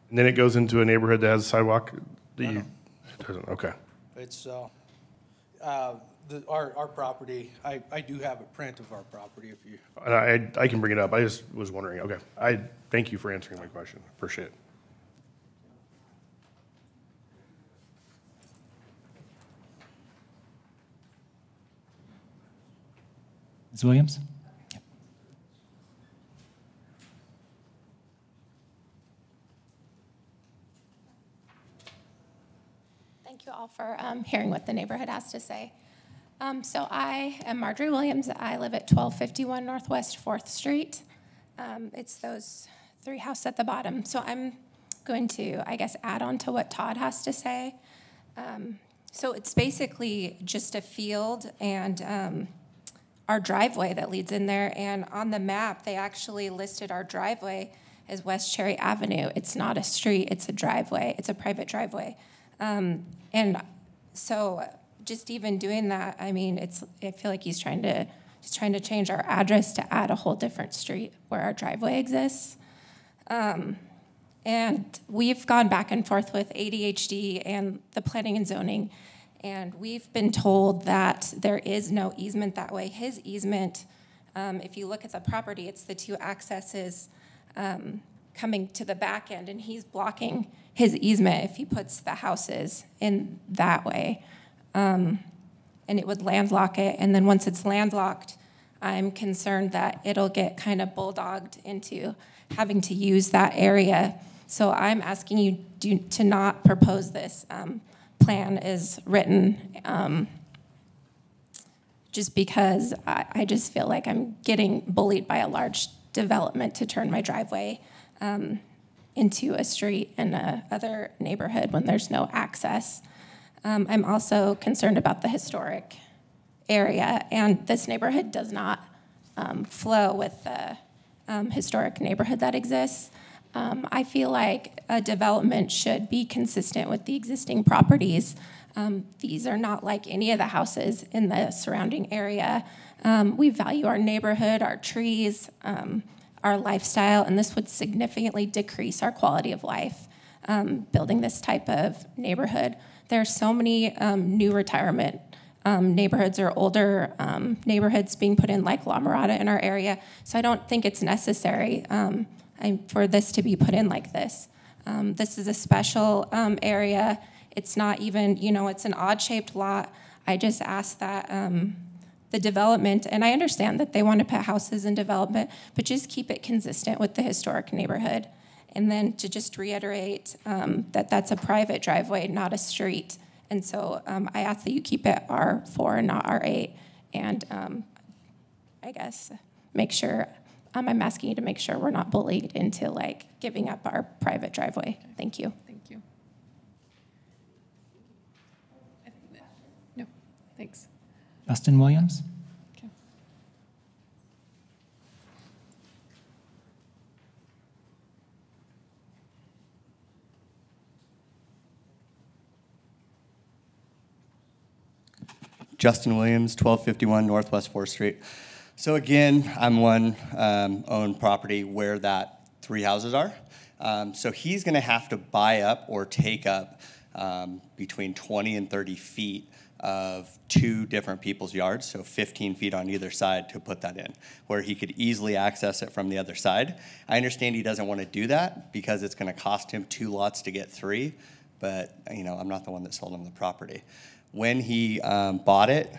And then it goes into a neighborhood that has a sidewalk? It doesn't, okay. It's our property. I do have a print of our property if you. And I can bring it up. I just was wondering. Okay. I thank you for answering my question. Appreciate it. Ms. Williams? Thank you all for hearing what the neighborhood has to say. So I am Marjorie Williams. I live at 1251 Northwest 4th Street. It's those three houses at the bottom. So I'm going to, I guess, add on to what Todd has to say. So it's basically just a field and our driveway that leads in there. And on the map, they actually listed our driveway as West Cherry Avenue. It's not a street, it's a driveway. It's a private driveway. And so just even doing that, I mean, I feel like he's trying to change our address to add a whole different street where our driveway exists. And we've gone back and forth with ADHD and the planning and zoning, and we've been told that there is no easement that way. His easement, if you look at the property, it's the two accesses coming to the back end, and he's blocking his easement if he puts the houses in that way. And it would landlock it, and then once it's landlocked, I'm concerned that it'll get kind of bulldogged into having to use that area. So I'm asking you to not propose this plan as written, just because I just feel like I'm getting bullied by a large development to turn my driveway into a street in another neighborhood when there's no access. I'm also concerned about the historic area, and this neighborhood does not flow with the historic neighborhood that exists. I feel like a development should be consistent with the existing properties. These are not like any of the houses in the surrounding area. We value our neighborhood, our trees, our lifestyle, and this would significantly decrease our quality of life building this type of neighborhood. There are so many new retirement neighborhoods or older neighborhoods being put in like La Mirada in our area, so I don't think it's necessary for this to be put in like this. This is a special area. It's not even, it's an odd-shaped lot. I just ask that the development, and I understand that they want to put houses in development, but just keep it consistent with the historic neighborhood. And then to just reiterate that that's a private driveway, not a street. And so I ask that you keep it R4 and not R8. And I guess make sure, I'm asking you to make sure we're not bullied into like giving up our private driveway. Thank you. Thank you. No, thanks. Justin Williams? Okay. Justin Williams, 1251 Northwest 4th Street. So again, I'm one owned property where that three houses are. So he's gonna have to buy up or take up between 20 and 30 feet of two different people's yards, so 15 feet on either side to put that in, where he could easily access it from the other side. I understand he doesn't want to do that because it's going to cost him 2 lots to get 3, but I'm not the one that sold him the property. When he bought it,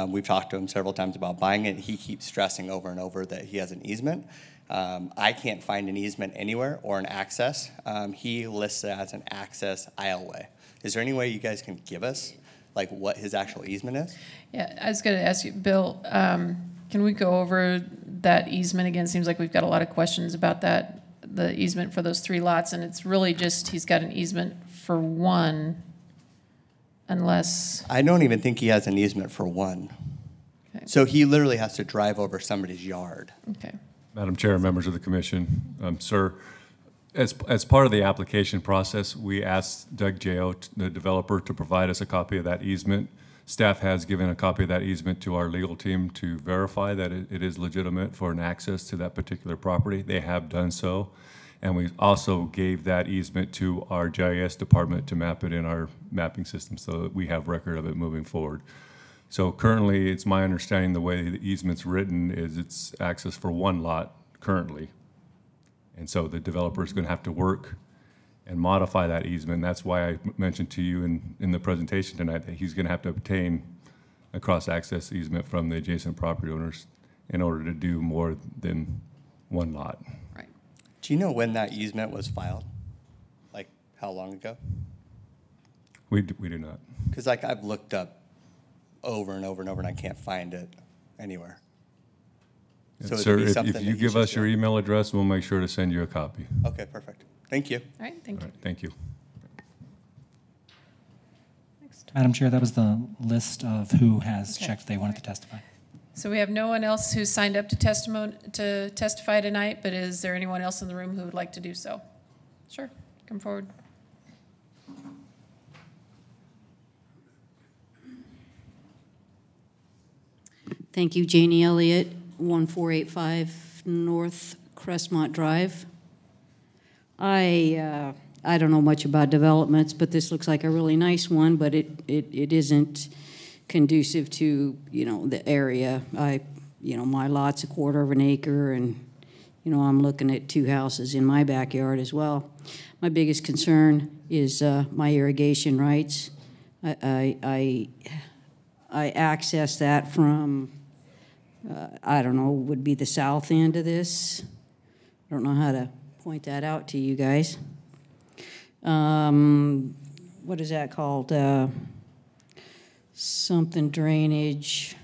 we've talked to him several times about buying it. He keeps stressing over and over that he has an easement. I can't find an easement anywhere or an access. He lists it as an access aisleway. Is there any way you guys can give us like what his actual easement is? Yeah, I was going to ask you, Bill, can we go over that easement again? Seems like we've got a lot of questions about that, the easement for those 3 lots, and it's really just he's got an easement for one, unless... I don't even think he has an easement for one. Okay. So he literally has to drive over somebody's yard. Okay. Madam Chair, members of the commission, sir, as part of the application process, we asked Doug J.O., the developer, to provide us a copy of that easement. Staff has given a copy of that easement to our legal team to verify that it is legitimate for an access to that particular property. They have done so. And we also gave that easement to our GIS department to map it in our mapping system so that we have record of it moving forward. So currently, it's my understanding the way the easement's written is it's access for one lot currently. And so the developer is going to have to work and modify that easement. That's why I mentioned to you in the presentation tonight that he's going to have to obtain a cross-access easement from the adjacent property owners in order to do more than one lot. Right. Do you know when that easement was filed? Like, how long ago? We do not. Because like I've looked up over and over and over and I can't find it anywhere. Yes, So it'd sir, be if something you that you give should us your share. email address, we'll make sure to send you a copy. Okay, perfect. Thank you. All right, thank All you. right, thank you. Next. Madam Chair, that was the list of who has Okay. checked they wanted to testify. So we have no one else who's signed up to testify tonight, but is there anyone else in the room who would like to do so? Sure, come forward. Thank you, Janie Elliott, 1485 North Crestmont Drive. I don't know much about developments, but this looks like a really nice one, but it isn't conducive to, the area. My lot's a quarter of an acre, and, I'm looking at 2 houses in my backyard as well. My biggest concern is my irrigation rights. I access that from, I don't know, would be the south end of this. I don't know how to point that out to you guys. What is that called? Something drainage.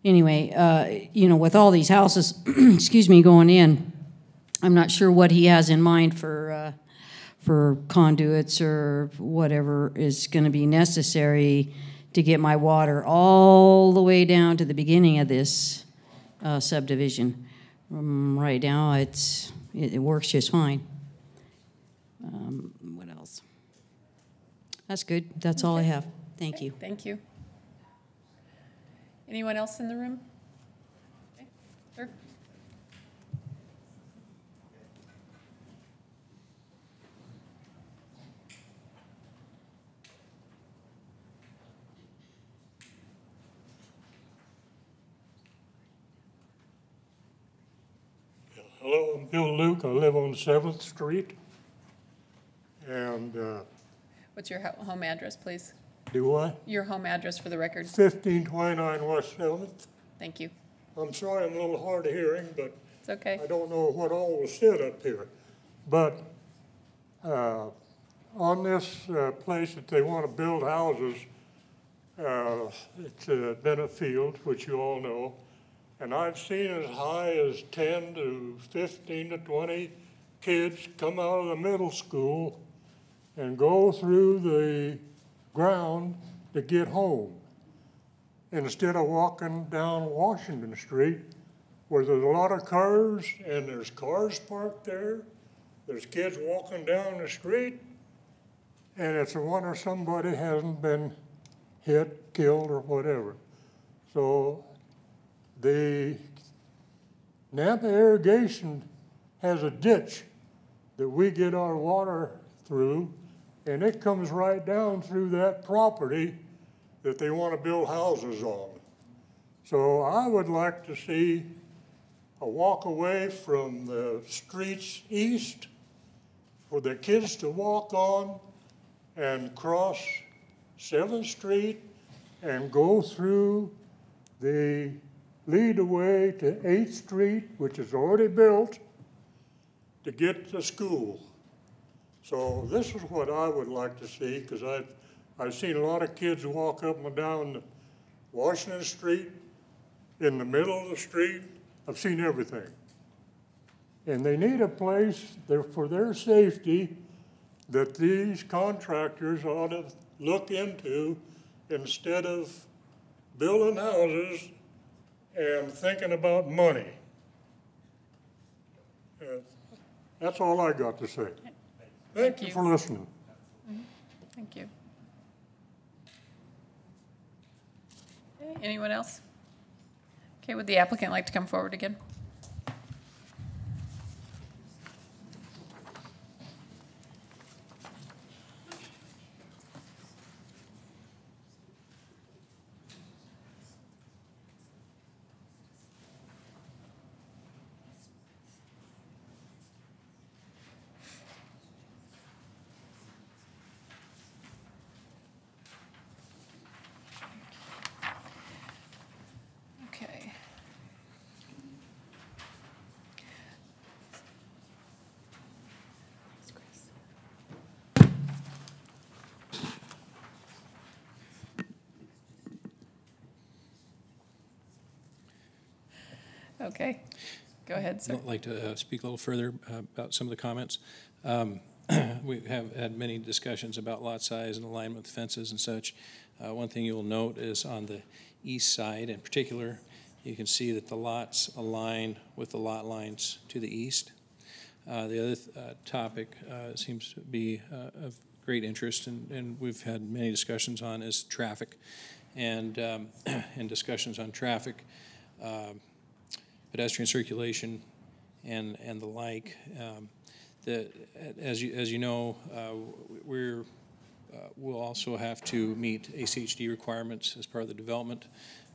Anyway, with all these houses, excuse me, going in, I'm not sure what he has in mind for conduits or whatever is going to be necessary to get my water all the way down to the beginning of this subdivision. Right now, it works just fine. What else? That's good. That's all I have. Thank you. Thank you. Anyone else in the room? Okay, sure. Hello, I'm Bill Luke. I live on 7th Street. And What's your home address, please? do what? Your home address for the record. 1529 West 7th. Thank you. I'm sorry I'm a little hard of hearing, but It's okay. I don't know what all was said up here. But on this place that they want to build houses, it's been a field, which you all know. And I've seen as high as 10 to 15 to 20 kids come out of the middle school and go through the ground to get home instead of walking down Washington Street where there's a lot of cars and there's cars parked there. There's kids walking down the street, and it's a wonder somebody hasn't been hit, killed, or whatever. So the Nampa Irrigation has a ditch that we get our water through, and it comes right down through that property that they want to build houses on. So I would like to see a walk away from the streets east for the kids to walk on and cross 7th Street and go through the lead away to 8th Street, which is already built, to get to school. So this is what I would like to see, because I've seen a lot of kids walk up and down Washington Street, in the middle of the street. I've seen everything. And they need a place there for their safety that these contractors ought to look into instead of building houses and thinking about money. That's all I got to say. Thank you for listening. Thank you. Okay, anyone else? Okay, would the applicant like to come forward again? Okay, go ahead, sir. I'd like to speak a little further about some of the comments. We have had many discussions about lot size and alignment with fences and such. One thing you'll note is on the east side in particular, you can see that the lots align with the lot lines to the east. The other topic seems to be of great interest, and we've had many discussions on, is traffic. And discussions on traffic, pedestrian circulation, and the like. As you know, we'll also have to meet ACHD requirements as part of the development.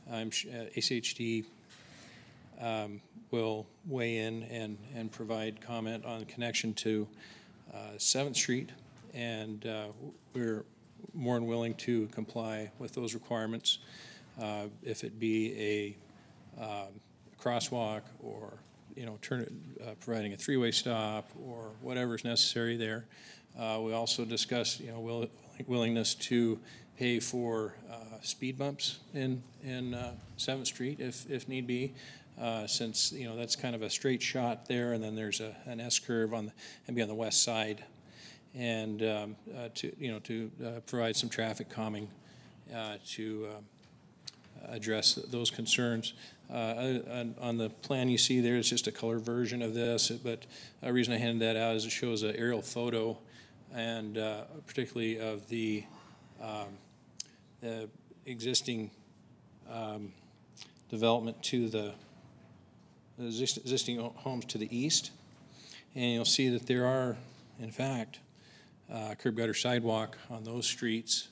ACHD will weigh in and provide comment on connection to 7th Street, and we're more than willing to comply with those requirements, if it be a crosswalk or providing a three-way stop or whatever is necessary there. We also discussed willingness to pay for speed bumps in 7th Street if need be, since that's kind of a straight shot there, and then there's an S curve on the west side, and to provide some traffic calming to address those concerns. On the plan you see there, it's just a color version of this, but the reason I handed that out is it shows an aerial photo, and particularly of the existing development to the existing homes to the east. And you'll see that there are, in fact, curb gutter sidewalk on those streets.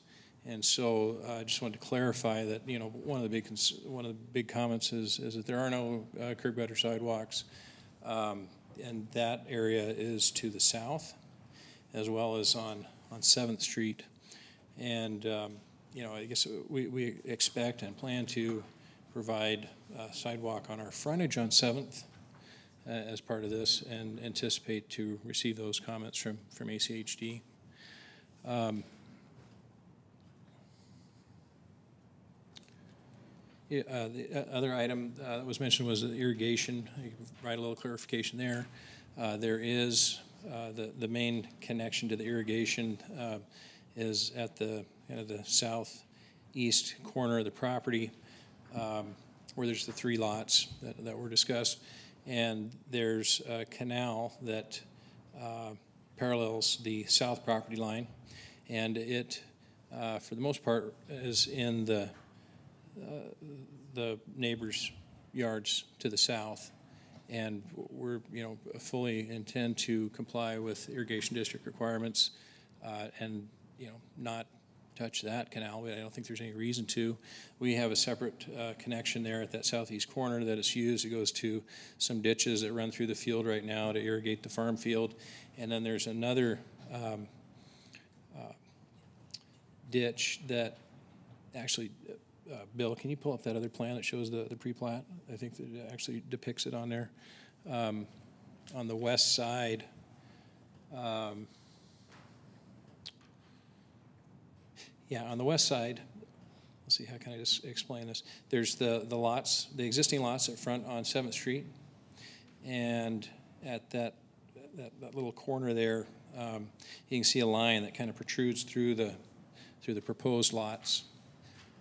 And so I just wanted to clarify that, one of the big comments is that there are no curb gutter sidewalks, and that area is to the south, as well as on 7th Street. And I guess we expect and plan to provide sidewalk on our frontage on 7th as part of this, and anticipate to receive those comments from ACHD. The other item that was mentioned was the irrigation. I can provide a little clarification there. There is the main connection to the irrigation is at the the southeast corner of the property, where there's the 3 lots that were discussed, and there's a canal that parallels the south property line, and it, for the most part, is in the neighbors' yards to the south, and we're fully intend to comply with irrigation district requirements, and not touch that canal. I don't think there's any reason to. We have a separate connection there at that southeast corner that is used. It goes to some ditches that run through the field right now to irrigate the farm field, and then there's another ditch that actually. Bill, can you pull up that other plan that shows the pre-plat? I think that it actually depicts it on there. On the west side, on the west side, let's see, how can I just explain this? There's the lots, the existing lots at front on 7th Street, and at that little corner there, you can see a line that kind of protrudes through the proposed lots.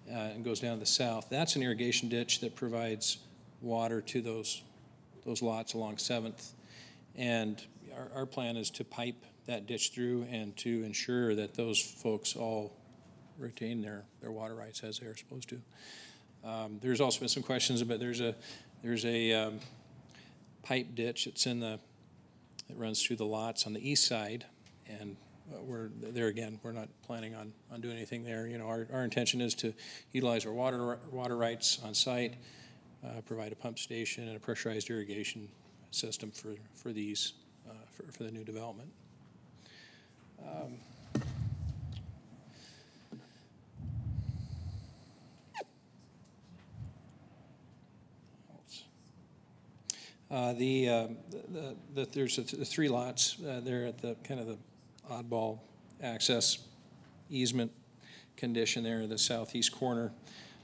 And goes down to the south. That's an irrigation ditch that provides water to those lots along 7th. And our plan is to pipe that ditch through and to ensure that those folks all retain their water rights as they're supposed to. There's also been some questions about there's a pipe ditch that runs through the lots on the east side, and we're there again. We're not planning on doing anything there. Our intention is to utilize our water rights on site, provide a pump station and a pressurized irrigation system for these for the new development. There's the 3 lots there at the kind of the oddball access easement condition there in the southeast corner.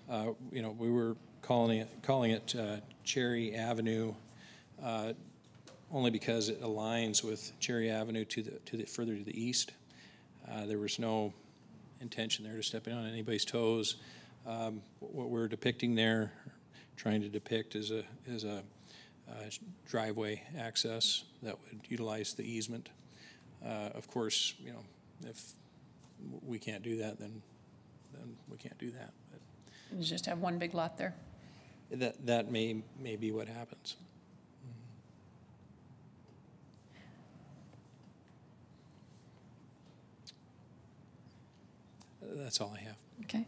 We were calling it Cherry Avenue, only because it aligns with Cherry Avenue to the further to the east. There was no intention there to stepping on anybody's toes. What we're depicting there, trying to depict, is a driveway access that would utilize the easement. Of course, you know, if we can't do that, then we can't do that. But You just have one big lot there. that may be what happens. That's all I have. Okay.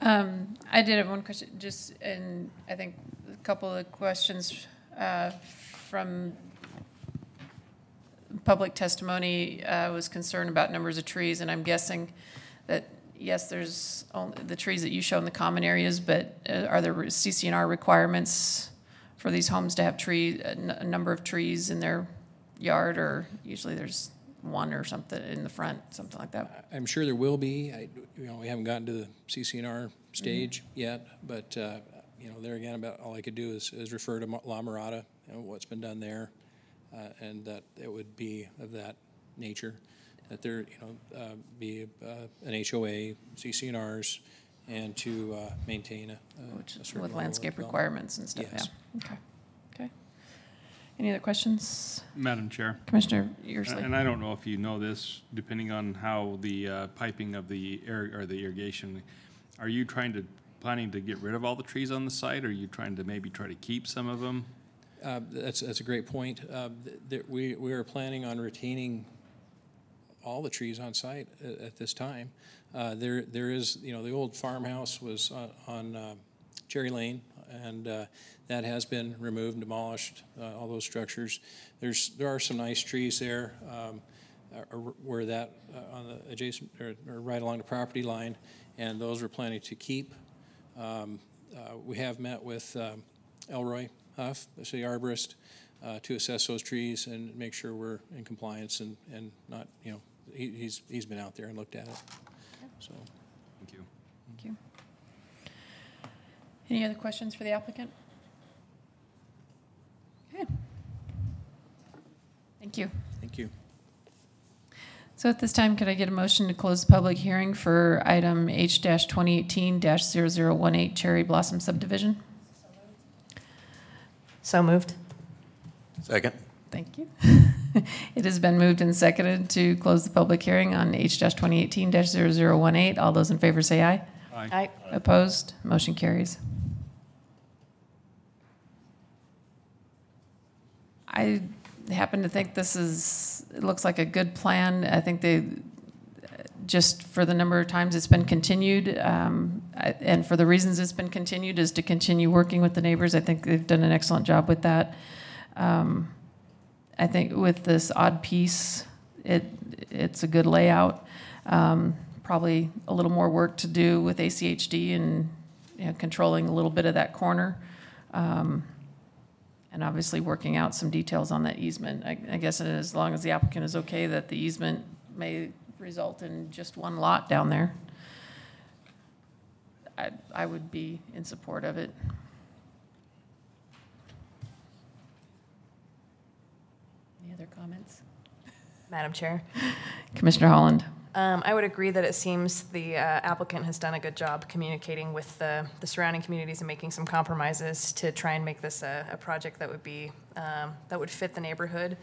I did have one question, just, and I think a couple of questions from public testimony was concerned about numbers of trees, and I'm guessing that, yes, there's only the trees that you show in the common areas, but are there CC&R requirements for these homes to have a number of trees in their yard, or usually there's one or something in the front, something like that? I'm sure there will be. We haven't gotten to the CC&R stage yet, but there again, about all I could do is refer to La Mirada, what's been done there, and that it would be of that nature, that there be an HOA, CC&Rs, and to maintain a certain With level landscape of requirements and stuff. Yes. Yeah. Okay. Okay. Any other questions, Madam Chair, Commissioner Yearsley? and I don't know if you know this, depending on how the piping of the air or the irrigation, are you planning to get rid of all the trees on the site, or are you trying to maybe try to keep some of them? That's a great point. We are planning on retaining all the trees on site at this time. There is, the old farmhouse was on Cherry Lane, and that has been removed and demolished, all those structures. There are some nice trees there where that on the adjacent or right along the property line, and those we're planning to keep. We have met with Elroy Huff, the city arborist, to assess those trees and make sure we're in compliance and not, he's been out there and looked at it. So, Thank you. Thank you. Any other questions for the applicant? Okay. Thank you. thank you. So at this time, could I get a motion to close the public hearing for item H-2018-0018 Cherry Blossom Subdivision? So moved. Second. Thank you. It has been moved and seconded to close the public hearing on H-2018-0018. All those in favor say aye. Aye. Opposed? Motion carries. I happen to think it looks like a good plan. I think just for the number of times it's been continued, and for the reasons it's been continued is to continue working with the neighbors. I think they've done an excellent job with that. I think with this odd piece, it's a good layout. Probably a little more work to do with ACHD and controlling a little bit of that corner. And obviously working out some details on that easement. I guess as long as the applicant is okay that the easement may result in just one lot down there, I would be in support of it. Any other comments? Madam Chair, Commissioner Holland. I would agree that it seems the applicant has done a good job communicating with the surrounding communities and making some compromises to try and make this a project that would be that would fit the neighborhood.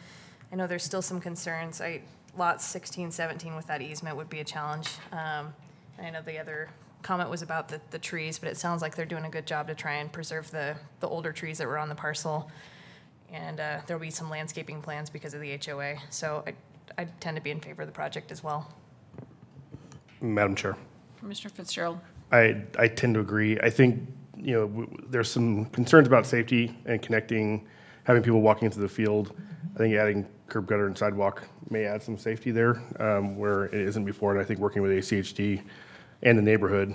I know there's still some concerns. Lots 16, 17 with that easement would be a challenge. And I know the other comment was about the trees, but it sounds like they're doing a good job to try and preserve the older trees that were on the parcel. And there'll be some landscaping plans because of the HOA. So I tend to be in favor of the project as well. Madam Chair, Commissioner Fitzgerald. I tend to agree. I think, there's some concerns about safety and having people walking into the field. I think adding curb gutter and sidewalk may add some safety there where it isn't before. And I think working with ACHD and the neighborhood,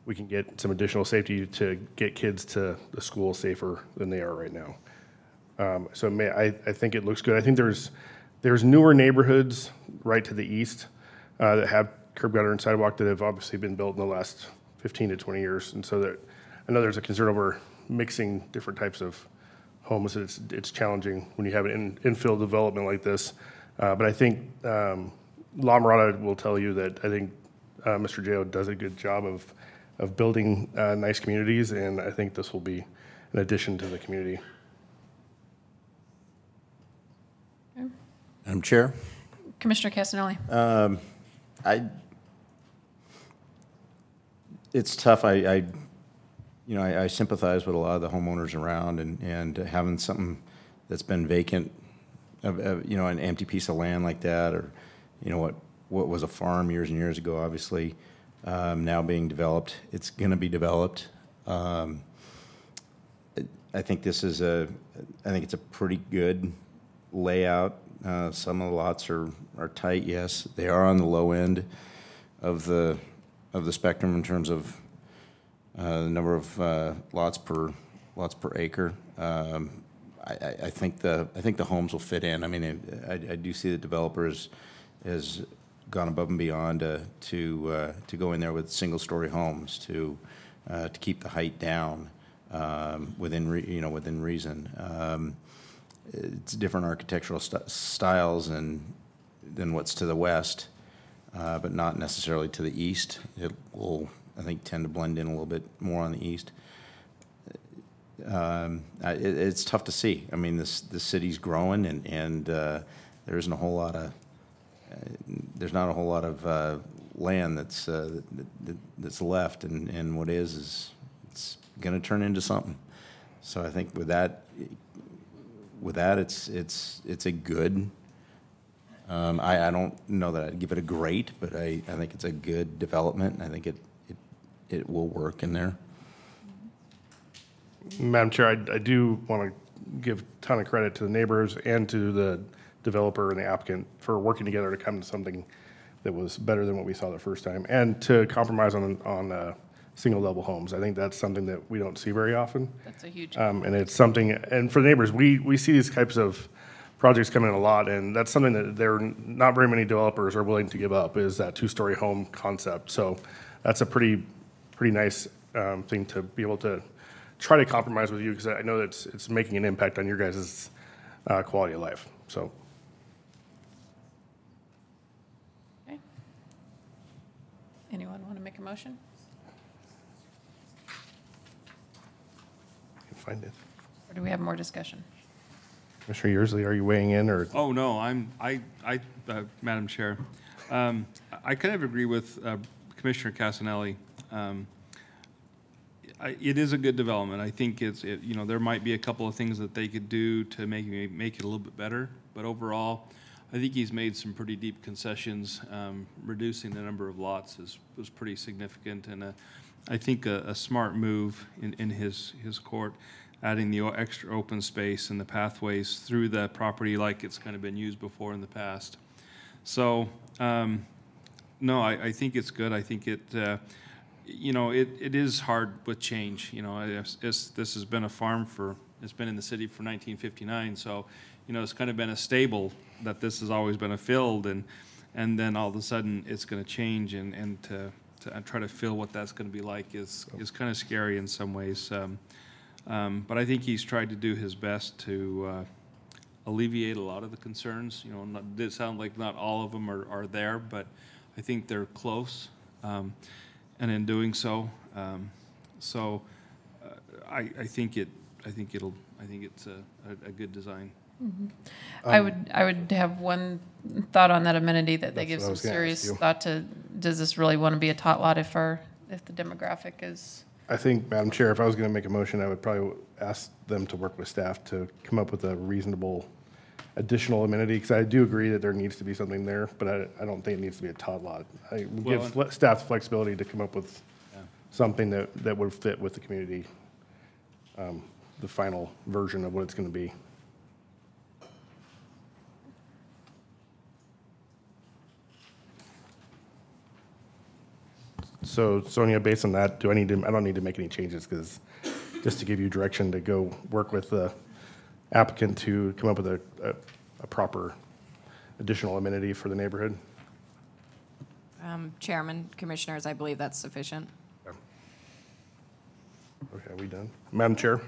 we can get some additional safety to get kids to the school safer than they are right now. I think it looks good. I think there's newer neighborhoods right to the east that have curb gutter and sidewalk that have obviously been built in the last 15 to 20 years. And so that I know there's a concern over mixing different types of homes. It's challenging when you have an infill development like this. But I think La Mirada will tell you that I think Mr. J.O. does a good job of building nice communities, and I think this will be an addition to the community. Madam Chair? Commissioner Casanelli. It's tough. I sympathize with a lot of the homeowners around, and having something that's been vacant, an empty piece of land like that, or what was a farm years and years ago, obviously, now being developed. It's going to be developed. I think it's a pretty good layout. Some of the lots are tight, yes. They are on the low end of the spectrum in terms of the number of lots per acre. I think the homes will fit in. I mean, I do see the developer has gone above and beyond to go in there with single-story homes to keep the height down within reason. It's different architectural styles than what's to the west, but not necessarily to the east. It will, I think, tend to blend in a little bit more on the east. It's tough to see. I mean, the city's growing, and there isn't a whole lot of there's not a whole lot of land that's left, and what is it's going to turn into something. So I think with that, it's a good. I don't know that I'd give it a great, but I think it's a good development, and I think it will work in there. Madam Chair, I do want to give a ton of credit to the neighbors and to the developer and the applicant for working together to come to something that was better than what we saw the first time, and to compromise on single-level homes. I think that's something that we don't see very often. That's a huge. And it's something, and for the neighbors, we see these types of projects come in a lot, and that's something that not very many developers are willing to give up, is that two-story home concept. So that's a pretty nice thing to be able to try to compromise with you, because I know that it's making an impact on your guys' quality of life. So. Okay. Anyone want to make a motion? I can find it. Or do we have more discussion? Commissioner Yearsley, are you weighing in, or? Oh, no, Madam Chair. I kind of agree with Commissioner Casanelli. It is a good development. I think there might be a couple of things that they could do to make it a little bit better, but overall, I think he's made some pretty deep concessions. Reducing the number of lots was pretty significant, and I think a smart move in his court, adding the extra open space and the pathways through the property like it's kind of been used before in the past. So, no, I think it's good. I think it is hard with change. This has been a farm it's been in the city for 1959, so, it's kind of been a stable that this has always been a field, and then all of a sudden it's going to change, and to try to feel what that's going to be like is kind of scary in some ways. But I think he's tried to do his best to alleviate a lot of the concerns. It sounds like not all of them are there, but I think they're close. And in doing so, I think it's a good design. Mm-hmm. I would have one thought on that amenity that they give some serious thought to. Does this really want to be a tot lot if the demographic is? I think, Madam Chair, if I was going to make a motion, I would probably ask them to work with staff to come up with a reasonable additional amenity, because I do agree that there needs to be something there, but I don't think it needs to be a tot lot. I would give staff flexibility to come up with something that would fit with the community, the final version of what it's going to be. So, Sonia, based on that, I don't need to make any changes, because just to give you direction to go work with the applicant to come up with a proper additional amenity for the neighborhood? Chairman, Commissioners, I believe that's sufficient. Okay, are we done? Madam Chair?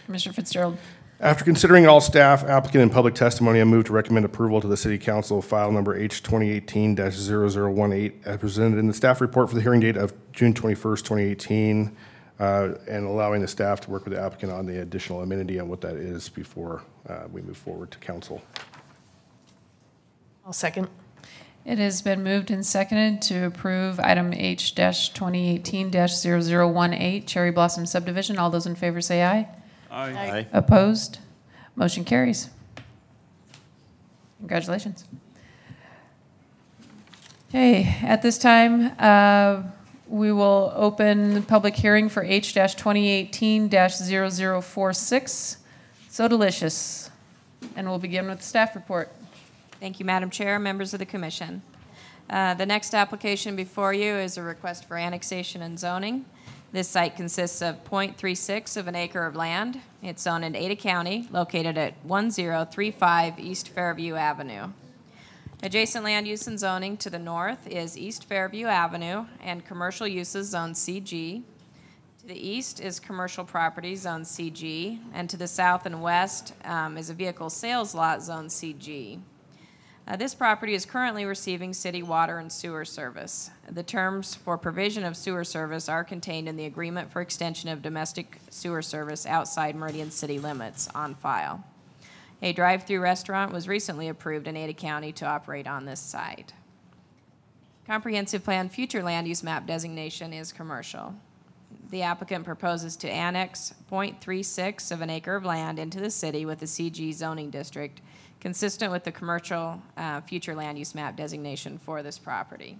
Commissioner Fitzgerald. After considering all staff, applicant, and public testimony, I move to recommend approval to the City Council file number H 2018-0018 as presented in the staff report for the hearing date of June 21st, 2018, and allowing the staff to work with the applicant on the additional amenity and what that is before we move forward to council. I'll second. It has been moved and seconded to approve item H-2018-0018, Cherry Blossom Subdivision. All those in favor say aye. Aye. Opposed? Motion carries. Congratulations. Okay, at this time, we will open the public hearing for H-2018-0046, So Delicious. And we'll begin with the staff report. Thank you, Madam Chair, members of the commission. The next application before you is a request for annexation and zoning. This site consists of 0.36 of an acre of land. It's zoned in Ada County, located at 1035 East Fairview Avenue. Adjacent land use and zoning to the north is East Fairview Avenue and commercial uses zone CG. To the east is commercial property zone CG, and to the south and west is a vehicle sales lot zone CG. This property is currently receiving city water and sewer service. The terms for provision of sewer service are contained in the agreement for extension of domestic sewer service outside Meridian city limits on file. A drive-through restaurant was recently approved in Ada County to operate on this site. Comprehensive Plan future land use map designation is commercial. The applicant proposes to annex 0.36 of an acre of land into the city with the CG zoning district, consistent with the commercial future land use map designation for this property.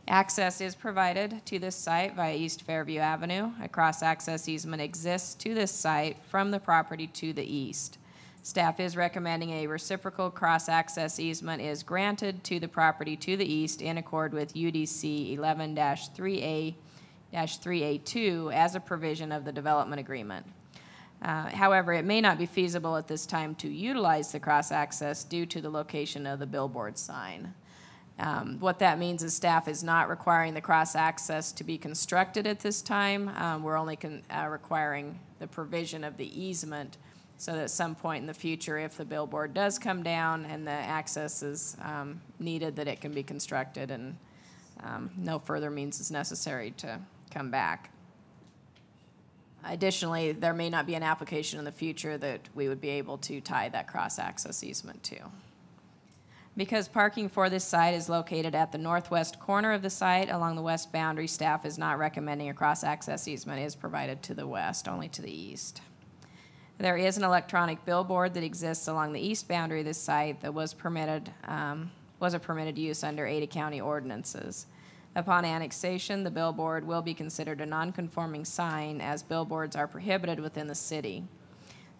Access is provided to this site via East Fairview Avenue. A cross-access easement exists to this site from the property to the east. Staff is recommending a reciprocal cross-access easement is granted to the property to the east in accord with UDC 11-3A-3A2 as a provision of the development agreement. However, it may not be feasible at this time to utilize the cross-access due to the location of the billboard sign. What that means is staff is not requiring the cross-access to be constructed at this time. We're only requiring the provision of the easement so that at some point in the future, if the billboard does come down and the access is needed, that it can be constructed and no further means is necessary to come back. Additionally, there may not be an application in the future that we would be able to tie that cross-access easement to. Because parking for this site is located at the northwest corner of the site along the west boundary, staff is not recommending a cross-access easement is provided to the west, only to the east. There is an electronic billboard that exists along the east boundary of this site that was a permitted use under Ada County ordinances. Upon annexation, the billboard will be considered a non-conforming sign as billboards are prohibited within the city.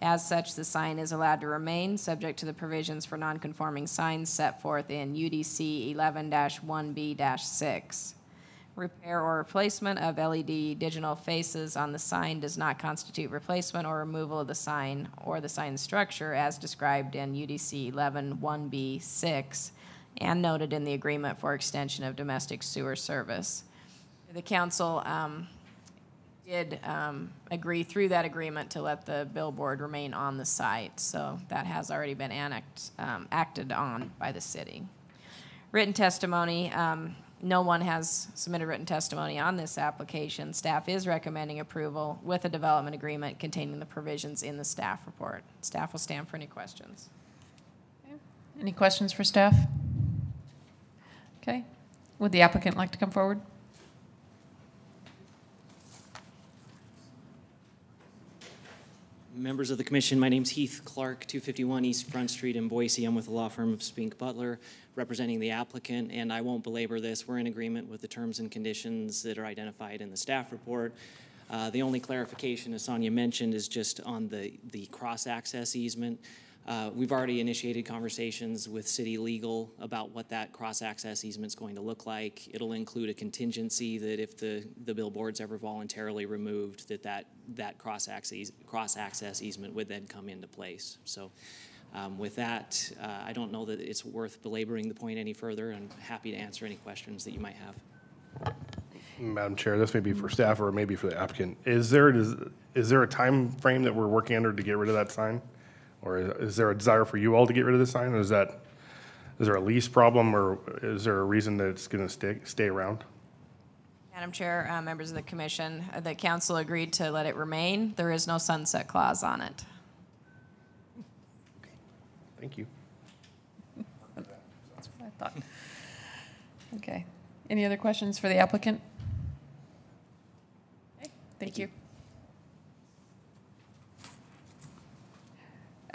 As such, the sign is allowed to remain subject to the provisions for non-conforming signs set forth in UDC 11-1B-6. Repair or replacement of LED digital faces on the sign does not constitute replacement or removal of the sign or the sign structure as described in UDC 11-1B-6 and noted in the agreement for extension of domestic sewer service. The council did agree through that agreement to let the billboard remain on the site, so that has already been acted on by the city. Written testimony, no one has submitted written testimony on this application. Staff is recommending approval with a development agreement containing the provisions in the staff report. Staff will stand for any questions. Okay. Any questions for staff? Okay. Would the applicant like to come forward? Members of the commission, my name's Heath Clark, 251 East Front Street in Boise. I'm with the law firm of Spink Butler, representing the applicant, and I won't belabor this. We're in agreement with the terms and conditions that are identified in the staff report. The only clarification, as Sonia mentioned, is just on the cross-access easement. We've already initiated conversations with city legal about what that cross-access easement is going to look like. It'll include a contingency that if the billboard's ever voluntarily removed, that cross-access easement would then come into place. So with that, I don't know that it's worth belaboring the point any further. I'm happy to answer any questions that you might have. Madam Chair, this may be for staff or maybe for the applicant. Is there a time frame that we're working under to get rid of that sign? Or is there a desire for you all to get rid of the sign? Or is there a lease problem, or is there a reason that it's going to stay around? Madam Chair, members of the commission, the council agreed to let it remain. There is no sunset clause on it. Thank you. That's what I thought. Okay. Any other questions for the applicant? Okay, thank you.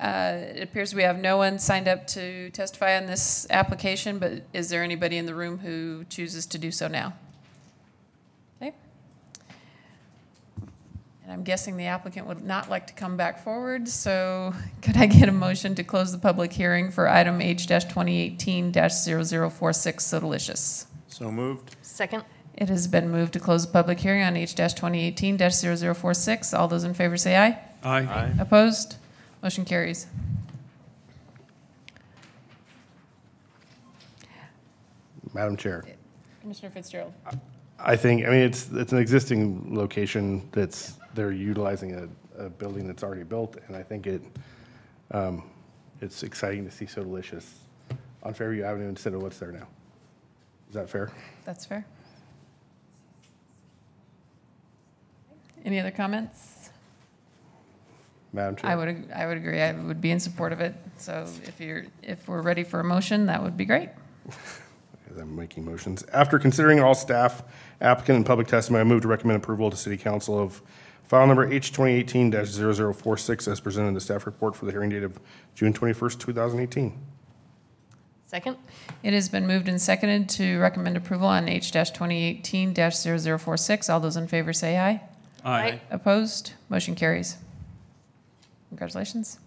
It appears we have no one signed up to testify on this application, but is there anybody in the room who chooses to do so now? Okay. And I'm guessing the applicant would not like to come back forward, so could I get a motion to close the public hearing for item H-2018-0046, Sodalicious? So moved. Second. It has been moved to close the public hearing on H-2018-0046. All those in favor say aye. Aye. Opposed? Motion carries. Madam Chair. Commissioner Fitzgerald. I think, it's an existing location they're utilizing a building that's already built, and I think it's exciting to see Sodalicious on Fairview Avenue instead of what's there now. Is that fair? That's fair. Any other comments? Madam Chair. I would agree. I would be in support of it. So if we're ready for a motion, that would be great. As I'm making motions. After considering all staff, applicant, and public testimony, I move to recommend approval to City Council of file number H-2018-0046 as presented in the staff report for the hearing date of June 21st, 2018. Second. It has been moved and seconded to recommend approval on H-2018-0046. All those in favor say aye. Aye. Opposed? Motion carries. Congratulations.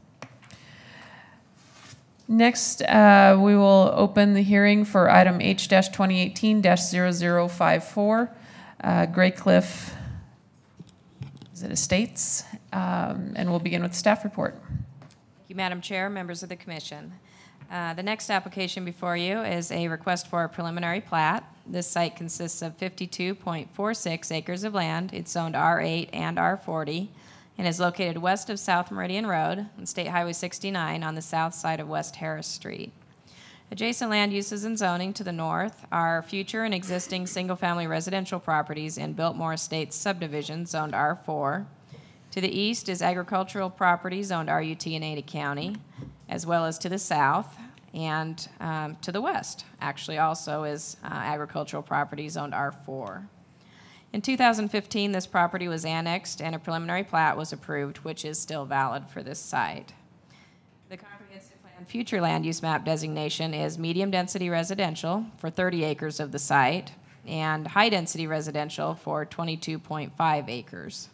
Next, we will open the hearing for item H-2018-0054, Gray Cliff, is it Estates? And we'll begin with the staff report. Thank you, Madam Chair, members of the commission. The next application before you is a request for a preliminary plat. This site consists of 52.46 acres of land. It's zoned R8 and R40 and is located west of South Meridian Road and State Highway 69 on the south side of West Harris Street. Adjacent land uses and zoning to the north are future and existing single-family residential properties in Biltmore Estates subdivision zoned R4. To the east is agricultural property zoned RUT in Ada County, as well as to the south, and to the west actually also is agricultural property zoned R4. In 2015, this property was annexed and a preliminary plat was approved, which is still valid for this site. The comprehensive plan future land use map designation is medium density residential for 30 acres of the site and high density residential for 22.5 acres.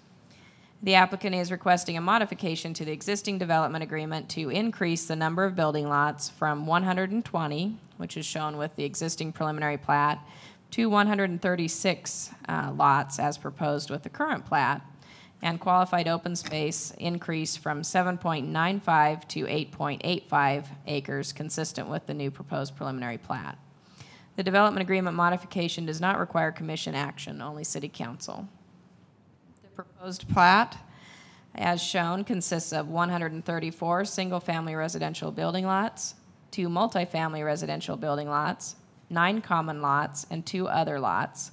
The applicant is requesting a modification to the existing development agreement to increase the number of building lots from 120, which is shown with the existing preliminary plat, to 136 lots as proposed with the current plat, and qualified open space increase from 7.95 to 8.85 acres consistent with the new proposed preliminary plat. The development agreement modification does not require commission action, only city council. The proposed plat, as shown, consists of 134 single-family residential building lots, 2 multifamily residential building lots, 9 common lots, and 2 other lots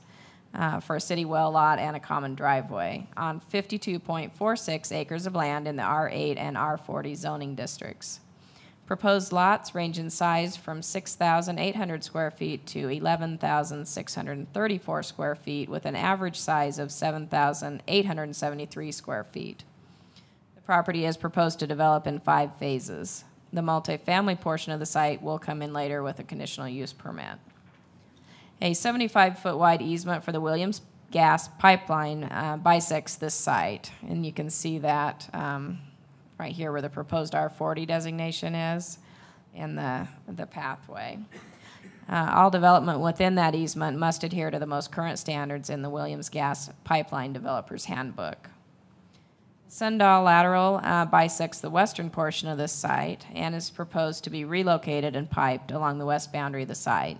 for a city well lot and a common driveway on 52.46 acres of land in the R8 and R40 zoning districts. Proposed lots range in size from 6,800 square feet to 11,634 square feet with an average size of 7,873 square feet. The property is proposed to develop in 5 phases. The multifamily portion of the site will come in later with a conditional use permit. A 75-foot wide easement for the Williams gas pipeline bisects this site, and you can see that right here where the proposed R40 designation is in the pathway. All development within that easement must adhere to the most current standards in the Williams Gas Pipeline Developer's Handbook. Sundahl Lateral bisects the western portion of this site and is proposed to be relocated and piped along the west boundary of the site.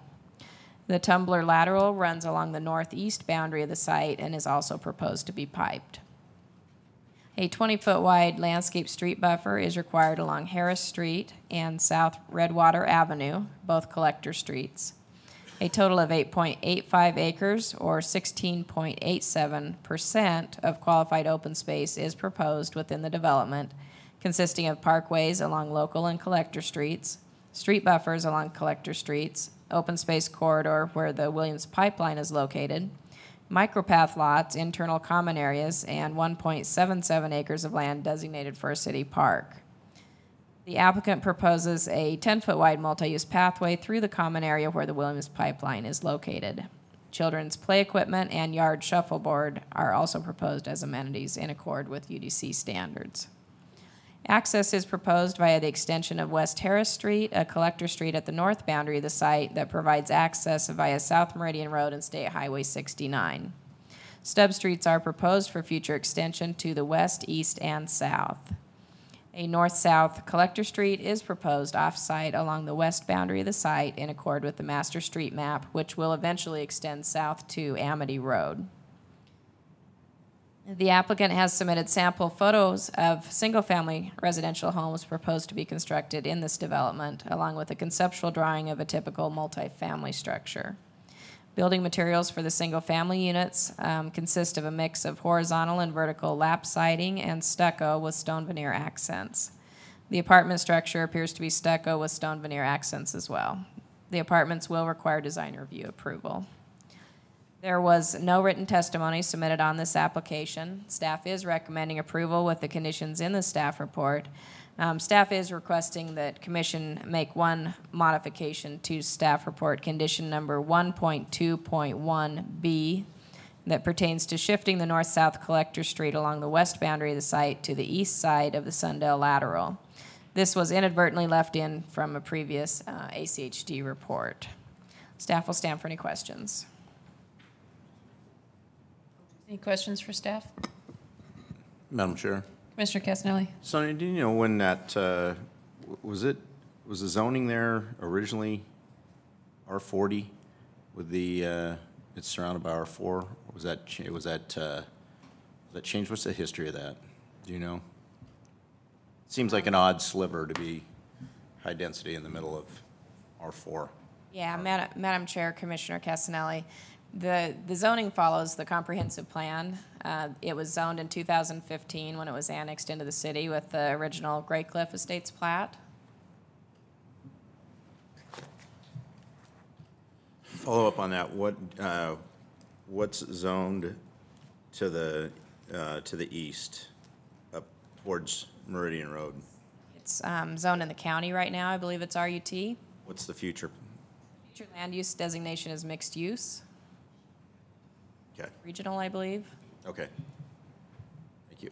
The tumbler lateral runs along the northeast boundary of the site and is also proposed to be piped. A 20-foot wide landscape street buffer is required along Harris Street and South Redwater Avenue, both collector streets. A total of 8.85 acres, or 16.87% of qualified open space, is proposed within the development, consisting of parkways along local and collector streets, street buffers along collector streets, open space corridor where the Williams Pipeline is located, micropath lots, internal common areas, and 1.77 acres of land designated for a city park. The applicant proposes a 10-foot wide multi-use pathway through the common area where the Williams Pipeline is located. Children's play equipment and yard shuffleboard are also proposed as amenities in accord with UDC standards. Access is proposed via the extension of West Harris Street, a collector street at the north boundary of the site that provides access via South Meridian Road and State Highway 69. Stub streets are proposed for future extension to the west, east, and south. A north-south collector street is proposed off-site along the west boundary of the site in accord with the master street map, which will eventually extend south to Amity Road. The applicant has submitted sample photos of single-family residential homes proposed to be constructed in this development, along with a conceptual drawing of a typical multifamily structure. Building materials for the single-family units consist of a mix of horizontal and vertical lap siding and stucco with stone veneer accents. The apartment structure appears to be stucco with stone veneer accents as well. The apartments will require design review approval. There was no written testimony submitted on this application. Staff is recommending approval with the conditions in the staff report. Staff is requesting that Commission make one modification to staff report, condition number 1.2.1B, that pertains to shifting the north-south collector street along the west boundary of the site to the east side of the Sundell lateral. This was inadvertently left in from a previous ACHD report. Staff will stand for any questions. Any questions for staff? Madam Chair. Commissioner Casanelli? Sonia, do you know when that, was the zoning there originally R40 with the, it's surrounded by R4? Was that changed? What's the history of that? Do you know? Seems like an odd sliver to be high density in the middle of R4. Yeah, Madam Chair, Commissioner Casanelli, the zoning follows the comprehensive plan. It was zoned in 2015 when it was annexed into the city with the original Gray Cliff Estates plat. Follow up on that. What's zoned to the east, up towards Meridian Road? It's zoned in the county right now. I believe it's RUT. What's the future? Future land use designation is mixed use. Okay. Regional, I believe. Okay. Thank you.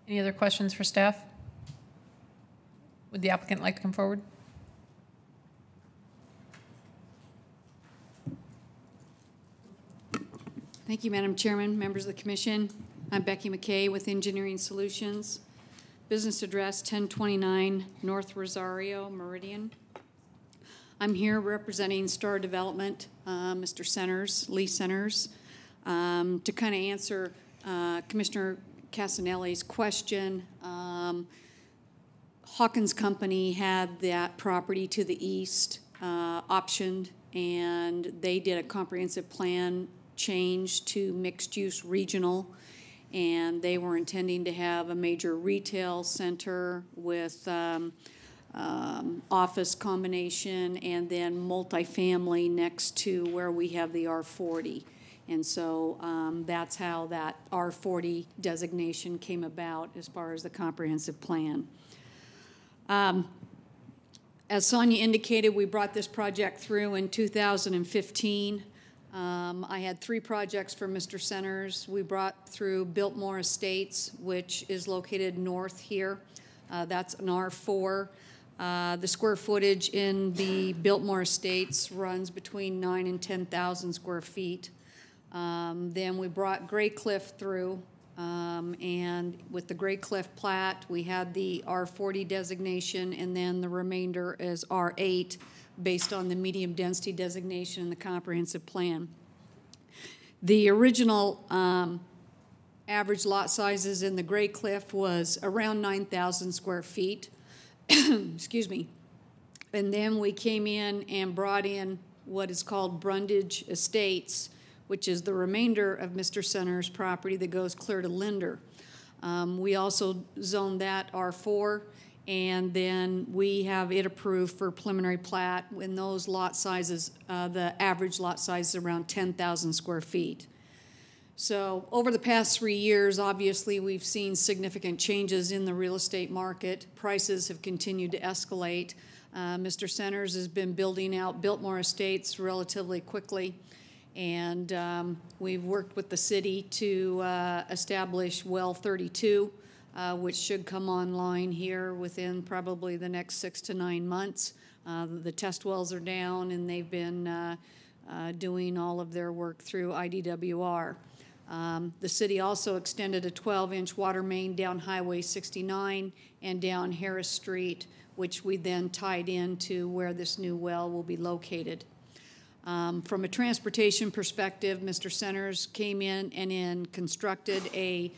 Any other questions for staff? Would the applicant like to come forward? Thank you, Madam Chairman, members of the Commission. I'm Becky McKay with Engineering Solutions. Business address 1029 North Rosario, Meridian. I'm here representing Star Development, Mr. Centers, Lee Centers, to kind of answer Commissioner Casanelli's question. Hawkins Company had that property to the east optioned, and they did a comprehensive plan change to mixed-use regional, and they were intending to have a major retail center with office combination and then multifamily next to where we have the R40. And so that's how that R40 designation came about as far as the comprehensive plan. As Sonia indicated, we brought this project through in 2015. I had 3 projects for Mr. Centers. We brought through Biltmore Estates, which is located north here. That's an R4. The square footage in the Biltmore Estates runs between 9,000 and 10,000 square feet. Then we brought Gray Cliff through, And with the Gray Cliff plat, we had the R40 designation, and then the remainder is R8, based on the medium density designation in the comprehensive plan. The original average lot sizes in the Gray Cliff was around 9,000 square feet. Excuse me. And then we came in and brought in what is called Brundage Estates, which is the remainder of Mr. Center's property that goes clear to Linder. We also zoned that R4, and then we have it approved for preliminary plat when those lot sizes, the average lot size is around 10,000 square feet. So over the past 3 years, obviously, we've seen significant changes in the real estate market. Prices have continued to escalate. Mr. Centers has been building out Biltmore Estates relatively quickly, and we've worked with the city to establish Well 32, which should come online here within probably the next 6 to 9 months. The test wells are down, and they've been doing all of their work through IDWR. The city also extended a 12-inch water main down Highway 69 and down Harris Street, which we then tied into where this new well will be located. From a transportation perspective, Mr. Centers came in and constructed a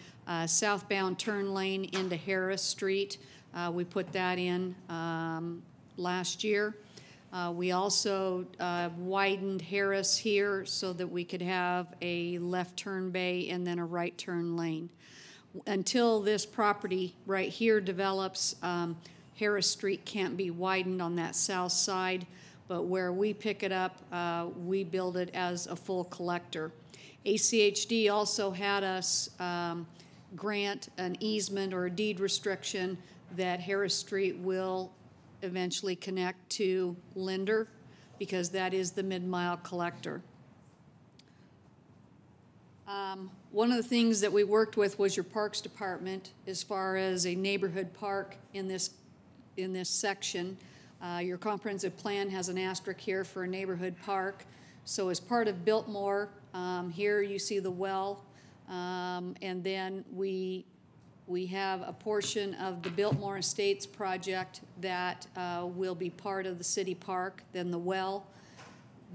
southbound turn lane into Harris Street. We put that in last year. We also widened Harris here so that we could have a left turn bay and then a right turn lane. Until this property right here develops, Harris Street can't be widened on that south side, but where we pick it up, we build it as a full collector. ACHD also had us grant an easement or a deed restriction that Harris Street will eventually connect to Linder, because that is the mid-mile collector. One of the things that we worked with was your Parks Department as far as a neighborhood park in this section. Your comprehensive plan has an asterisk here for a neighborhood park. So as part of Biltmore, here you see the well, and then we have a portion of the Biltmore Estates project that will be part of the city park, then the well.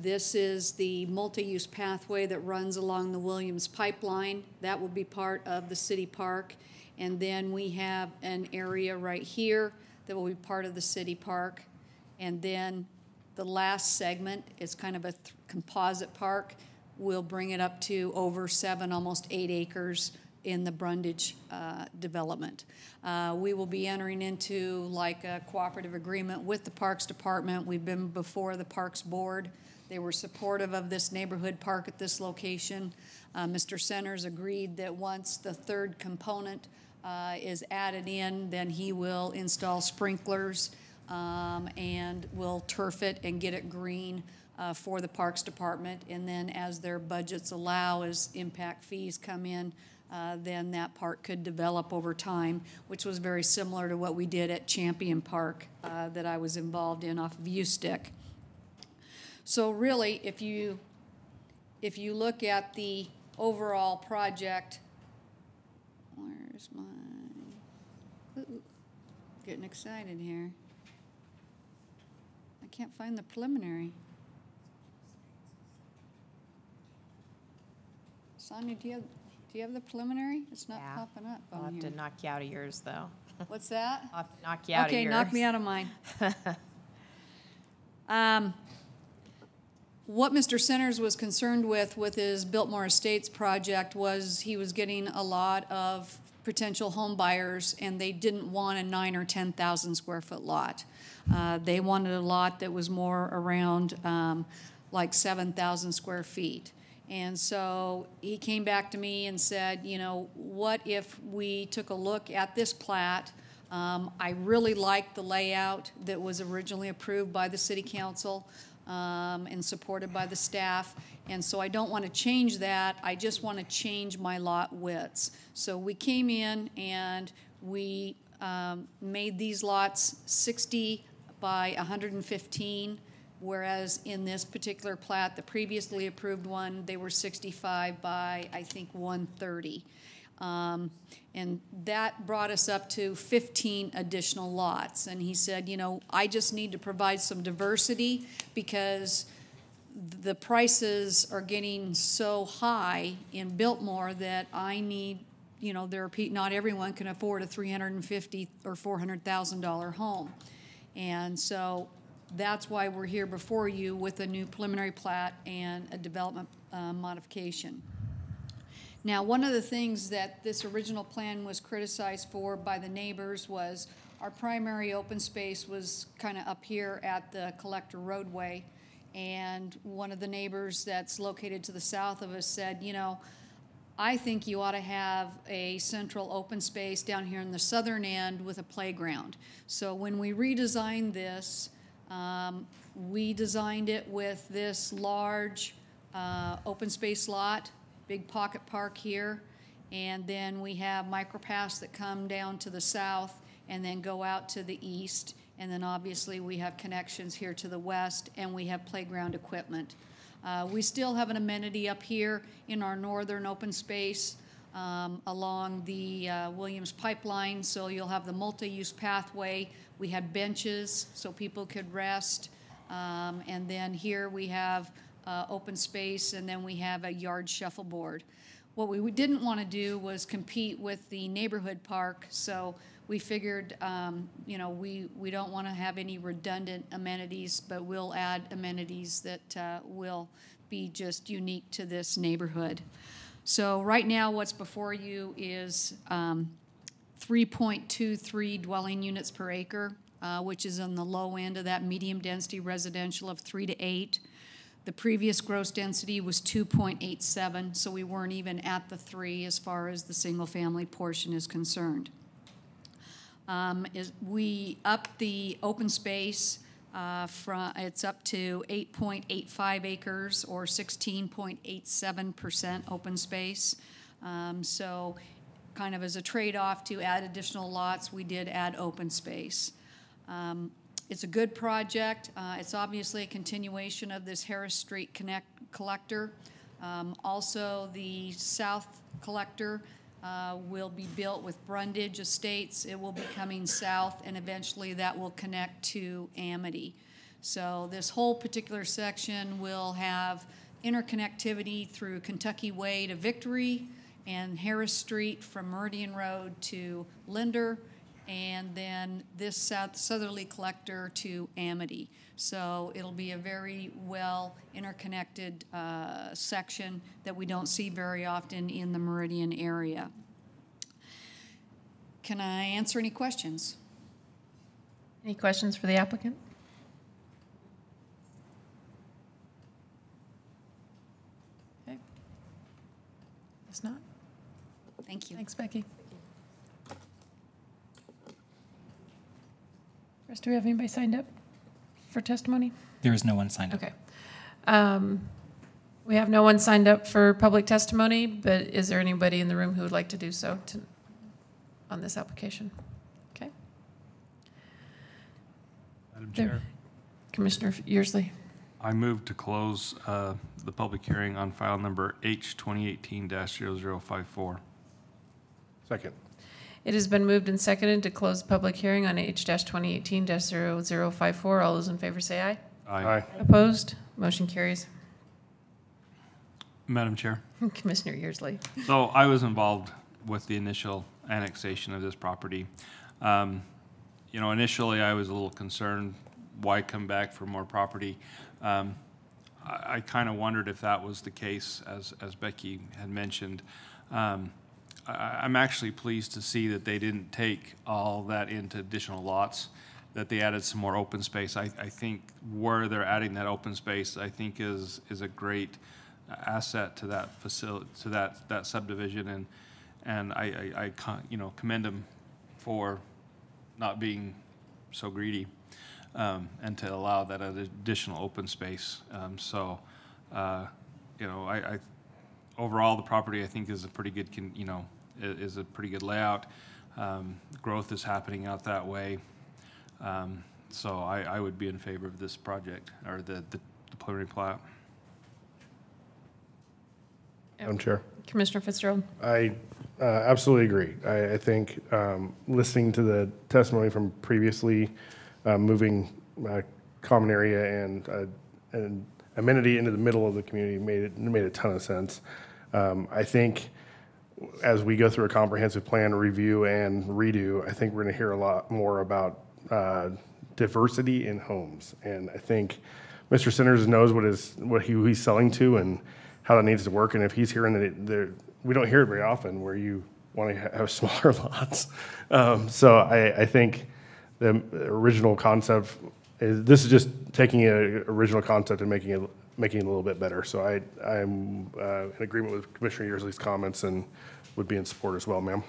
This is the multi-use pathway that runs along the Williams Pipeline. That will be part of the city park. And then we have an area right here that will be part of the city park. And then the last segment is kind of a composite park. We'll bring it up to over 7, almost 8 acres in the Brundage development. We will be entering into like a cooperative agreement with the Parks Department. We've been before the Parks Board. They were supportive of this neighborhood park at this location. Mr. Centers agreed that once the third component is added in, then he will install sprinklers and will turf it and get it green for the Parks Department. And then as their budgets allow, as impact fees come in, then that park could develop over time, which was very similar to what we did at Champion Park that I was involved in off of U-Stick. So really, if you look at the overall project, where's my, ooh, getting excited here. I can't find the preliminary. Sonia, do you have the preliminary? It's not popping up on I'll have here. to knock you out of yours, though. What's that? I'll have to knock you out of yours. Okay, knock me out of mine. What Mr. Centers was concerned with his Biltmore Estates project was he was getting a lot of potential home buyers, and they didn't want a 9,000 or 10,000 square foot lot. They wanted a lot that was more around like 7,000 square feet. And so he came back to me and said, you know, what if we took a look at this plat? I really liked the layout that was originally approved by the city council and supported by the staff. And so I don't want to change that. I just want to change my lot widths. So we came in and we made these lots 60 by 115. Whereas in this particular plat, the previously approved one, they were 65 by, I think, 130. And that brought us up to 15 additional lots. And he said, you know, I just need to provide some diversity because the prices are getting so high in Biltmore that I need, you know, not everyone can afford a $350,000 or $400,000 home. And so that's why we're here before you with a new preliminary plat and a development modification. Now, one of the things that this original plan was criticized for by the neighbors was our primary open space was kind of up here at the collector roadway. And one of the neighbors that's located to the south of us said, you know, I think you ought to have a central open space down here in the southern end with a playground. So when we redesigned this, we designed it with this large open space lot, big pocket park here, and then we have micropaths that come down to the south and then go out to the east, and then obviously we have connections here to the west, and we have playground equipment. We still have an amenity up here in our northern open space along the Williams Pipeline, so you'll have the multi-use pathway. We had benches so people could rest, and then here we have open space, and then we have a yard shuffleboard. What we didn't want to do was compete with the neighborhood park, so we figured, you know, we don't want to have any redundant amenities, but we'll add amenities that will be just unique to this neighborhood. So right now what's before you is 3.23 dwelling units per acre, which is on the low end of that medium density residential of 3 to 8. The previous gross density was 2.87, so we weren't even at the 3 as far as the single family portion is concerned. We upped the open space it's up to 8.85 acres or 16.87% open space. So kind of as a trade-off to add additional lots, we did add open space. It's a good project. It's obviously a continuation of this Harris Street collector. Also, the south collector will be built with Brundage Estates. It will be coming south, and eventually that will connect to Amity. So this whole particular section will have interconnectivity through Kentucky Way to Victory and Harris Street from Meridian Road to Linder, and then this southerly collector to Amity. So it'll be a very well interconnected section that we don't see very often in the Meridian area. Can I answer any questions? Any questions for the applicant? Okay. If not, thank you. Thanks, Becky. Chris, do we have anybody signed up for testimony? There is no one signed up. Okay. We have no one signed up for public testimony, but is there anybody in the room who would like to do so on this application? Okay. Madam Chair. Commissioner Yearsley. I move to close the public hearing on file number H 2018-0054. Second. It has been moved and seconded to close the public hearing on H-2018-0054. All those in favor say aye. Aye. Opposed? Motion carries. Madam Chair. Commissioner Yearsley. So I was involved with the initial annexation of this property. You know, initially I was a little concerned, why come back for more property? I kind of wondered if that was the case, as Becky had mentioned. I'm actually pleased to see that they didn't take all that into additional lots, that they added some more open space. I think where they're adding that open space, I think is a great asset to that facility, to that subdivision, and I you know, commend them for not being so greedy and to allow that additional open space. You know, I overall, the property I think is a pretty good, you know, is a pretty good layout. Growth is happening out that way. So I would be in favor of this project, or the preliminary plat. Madam Chair. Commissioner Fitzgerald. I absolutely agree. I think listening to the testimony from previously, moving common area and amenity into the middle of the community made a ton of sense. I think as we go through a comprehensive plan review and redo, I think we're going to hear a lot more about diversity in homes. And I think Mr. Centers knows who he's selling to and how that needs to work. And if he's hearing that we don't hear it very often where you want to have smaller lots. So I think the original concept this is just taking an original concept and making it a little bit better. So I'm in agreement with Commissioner Yearsley's comments and would be in support as well, ma'am.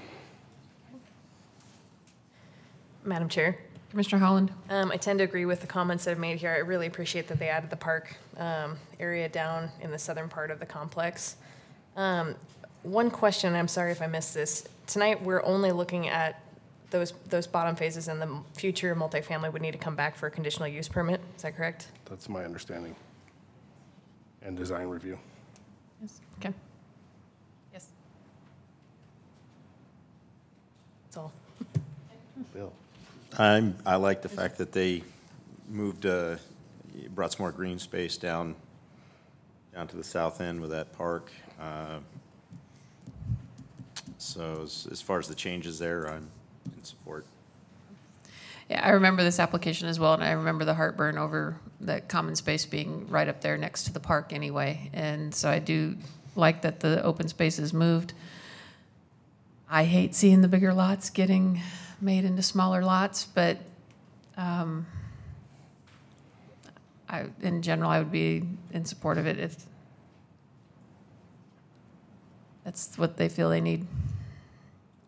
Madam Chair. Commissioner Holland. I tend to agree with the comments that I've made here. I really appreciate that they added the park area down in the southern part of the complex. One question, I'm sorry if I missed this. Tonight, we're only looking at those bottom phases, and the future multifamily would need to come back for a conditional use permit. Is that correct? That's my understanding. And design review. Yes. Okay. Yes. That's all. Bill. I like the fact that they brought some more green space down to the south end with that park. So as far as the changes there, I'm in support. Yeah, I remember this application as well, and I remember the heartburn over the common space being right up there next to the park anyway. And so I do like that the open space is moved. I hate seeing the bigger lots getting made into smaller lots, but in general, I would be in support of it if that's what they feel they need.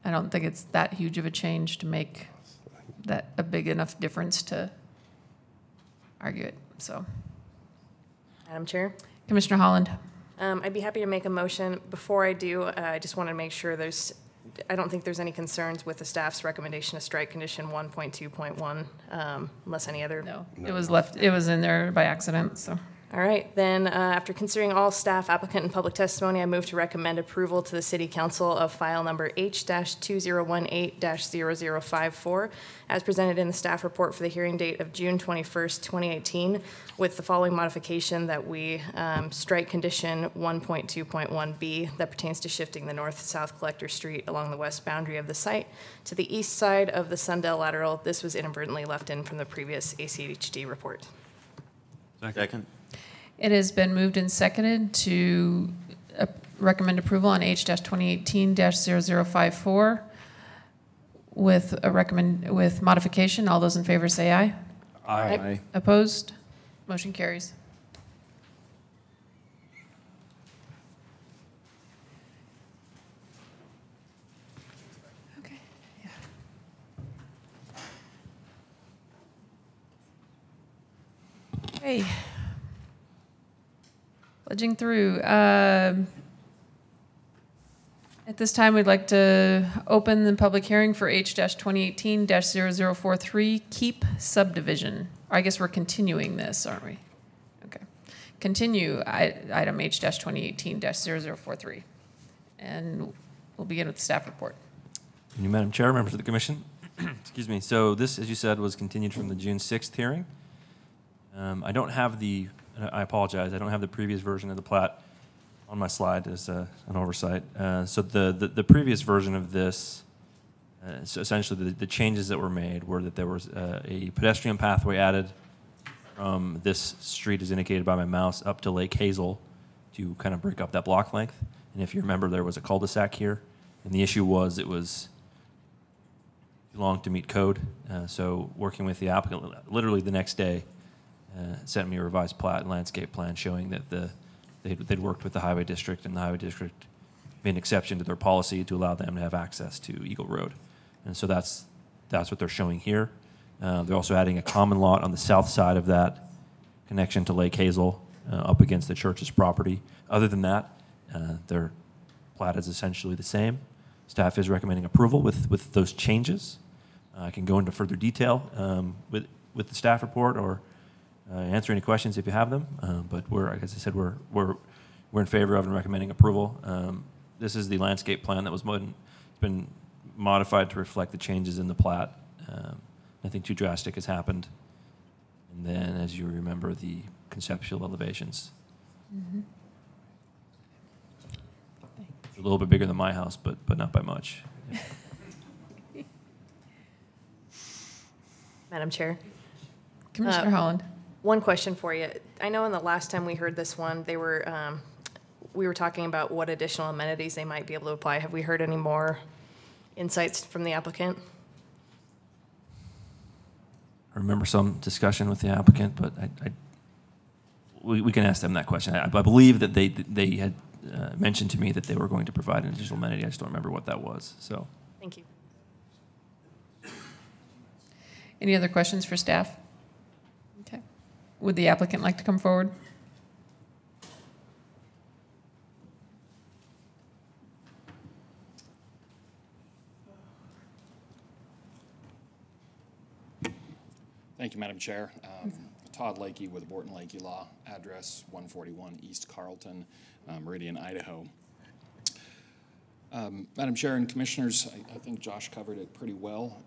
I don't think it's that huge of a change to make that a big enough difference to argue it, so. Madam Chair. Commissioner Holland. I'd be happy to make a motion. Before I do, I just want to make sure I don't think there's any concerns with the staff's recommendation to strike condition 1.2.1, unless any other. No, it was in there by accident, so. All right, then after considering all staff, applicant, and public testimony, I move to recommend approval to the City Council of file number H-2018-0054 as presented in the staff report for the hearing date of June 21st, 2018, with the following modification that we strike condition 1.2.1B that pertains to shifting the north-south collector street along the west boundary of the site to the east side of the Sundell lateral. This was inadvertently left in from the previous ACHD report. Second. It has been moved and seconded to recommend approval on H-2018-0054 with modification. All those in favor say aye. Aye. Opposed? Motion carries. Okay. Yeah. Okay. Pledging through. At this time, we'd like to open the public hearing for H-2018-0043 Keep Subdivision. I guess we're continuing this, aren't we? Okay. Continue item H-2018-0043. And we'll begin with the staff report. Thank you, Madam Chair, members of the commission. Excuse me. So this, as you said, was continued from the June 6th hearing. I don't have I apologize, I don't have the previous version of the plat on my slide as an oversight. So the previous version of this, so essentially the changes that were made were that there was a pedestrian pathway added from this street as indicated by my mouse up to Lake Hazel to kind of break up that block length. And if you remember, there was a cul-de-sac here. And the issue was it was too long to meet code. So working with the applicant, literally the next day, sent me a revised plat and landscape plan showing that they'd worked with the highway district, and the highway district made an exception to their policy to allow them to have access to Eagle Road. And so that's what they're showing here. They're also adding a common lot on the south side of that connection to Lake Hazel up against the church's property. Other than that, their plat is essentially the same. Staff is recommending approval with those changes. I can go into further detail with the staff report or answer any questions if you have them. But like I said, we're we're in favor of and recommending approval. This is the landscape plan that was been modified to reflect the changes in the plat. Nothing too drastic has happened. And then, as you remember, the conceptual elevations. Mm-hmm. It's a little bit bigger than my house, but not by much. Yeah. Madam Chair. Commissioner Holland. One question for you. I know in the last time we heard this one, we were talking about what additional amenities they might be able to apply. Have we heard any more insights from the applicant? I remember some discussion with the applicant, but we can ask them that question. I believe that they had mentioned to me that they were going to provide an additional amenity. I just don't remember what that was. So. Thank you. Any other questions for staff? Okay. Would the applicant like to come forward? Thank you, Madam Chair. Todd Lakey with Borton Lakey Law, address 141 East Carlton, Meridian, Idaho. Madam Chair and Commissioners, I think Josh covered it pretty well.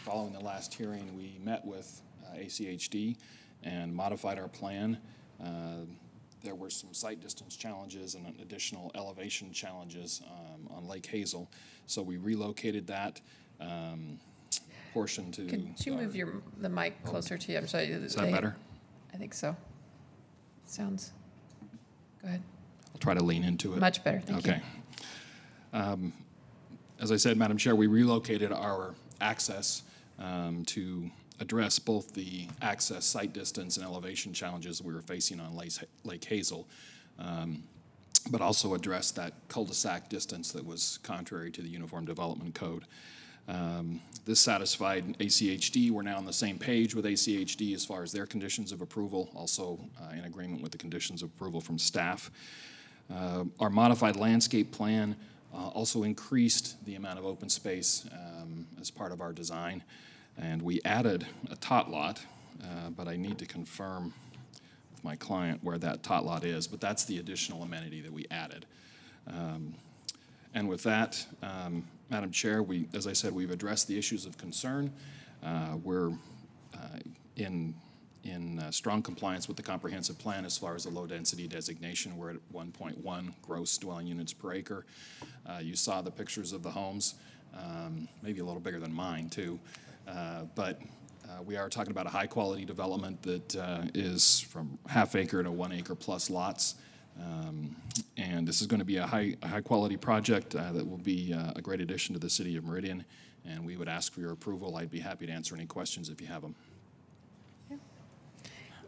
Following the last hearing, we met with ACHD and modified our plan. There were some site distance challenges and additional elevation challenges on Lake Hazel, so we relocated that portion to... Could you move the mic closer to you? I'm sorry. Is that better? I think so. Sounds... Go ahead. I'll try to lean into it. Much better, thank you. Okay. As I said, Madam Chair, we relocated our access to address both the access, site distance, and elevation challenges we were facing on Lake Hazel, but also address that cul-de-sac distance that was contrary to the Uniform Development Code. This satisfied ACHD. We're now on the same page with ACHD as far as their conditions of approval, also in agreement with the conditions of approval from staff. Our modified landscape plan also increased the amount of open space as part of our design, and we added a tot lot, but I need to confirm with my client where that tot lot is, but that's the additional amenity that we added. And with that, Madam Chair, as I said, we've addressed the issues of concern. We're in strong compliance with the comprehensive plan as far as the low density designation. We're at 1.1 gross dwelling units per acre. You saw the pictures of the homes, maybe a little bigger than mine too, but we are talking about a high quality development that is from half acre to 1 acre plus lots. And this is going to be a high quality project that will be a great addition to the city of Meridian, and we would ask for your approval. I'd be happy to answer any questions if you have them.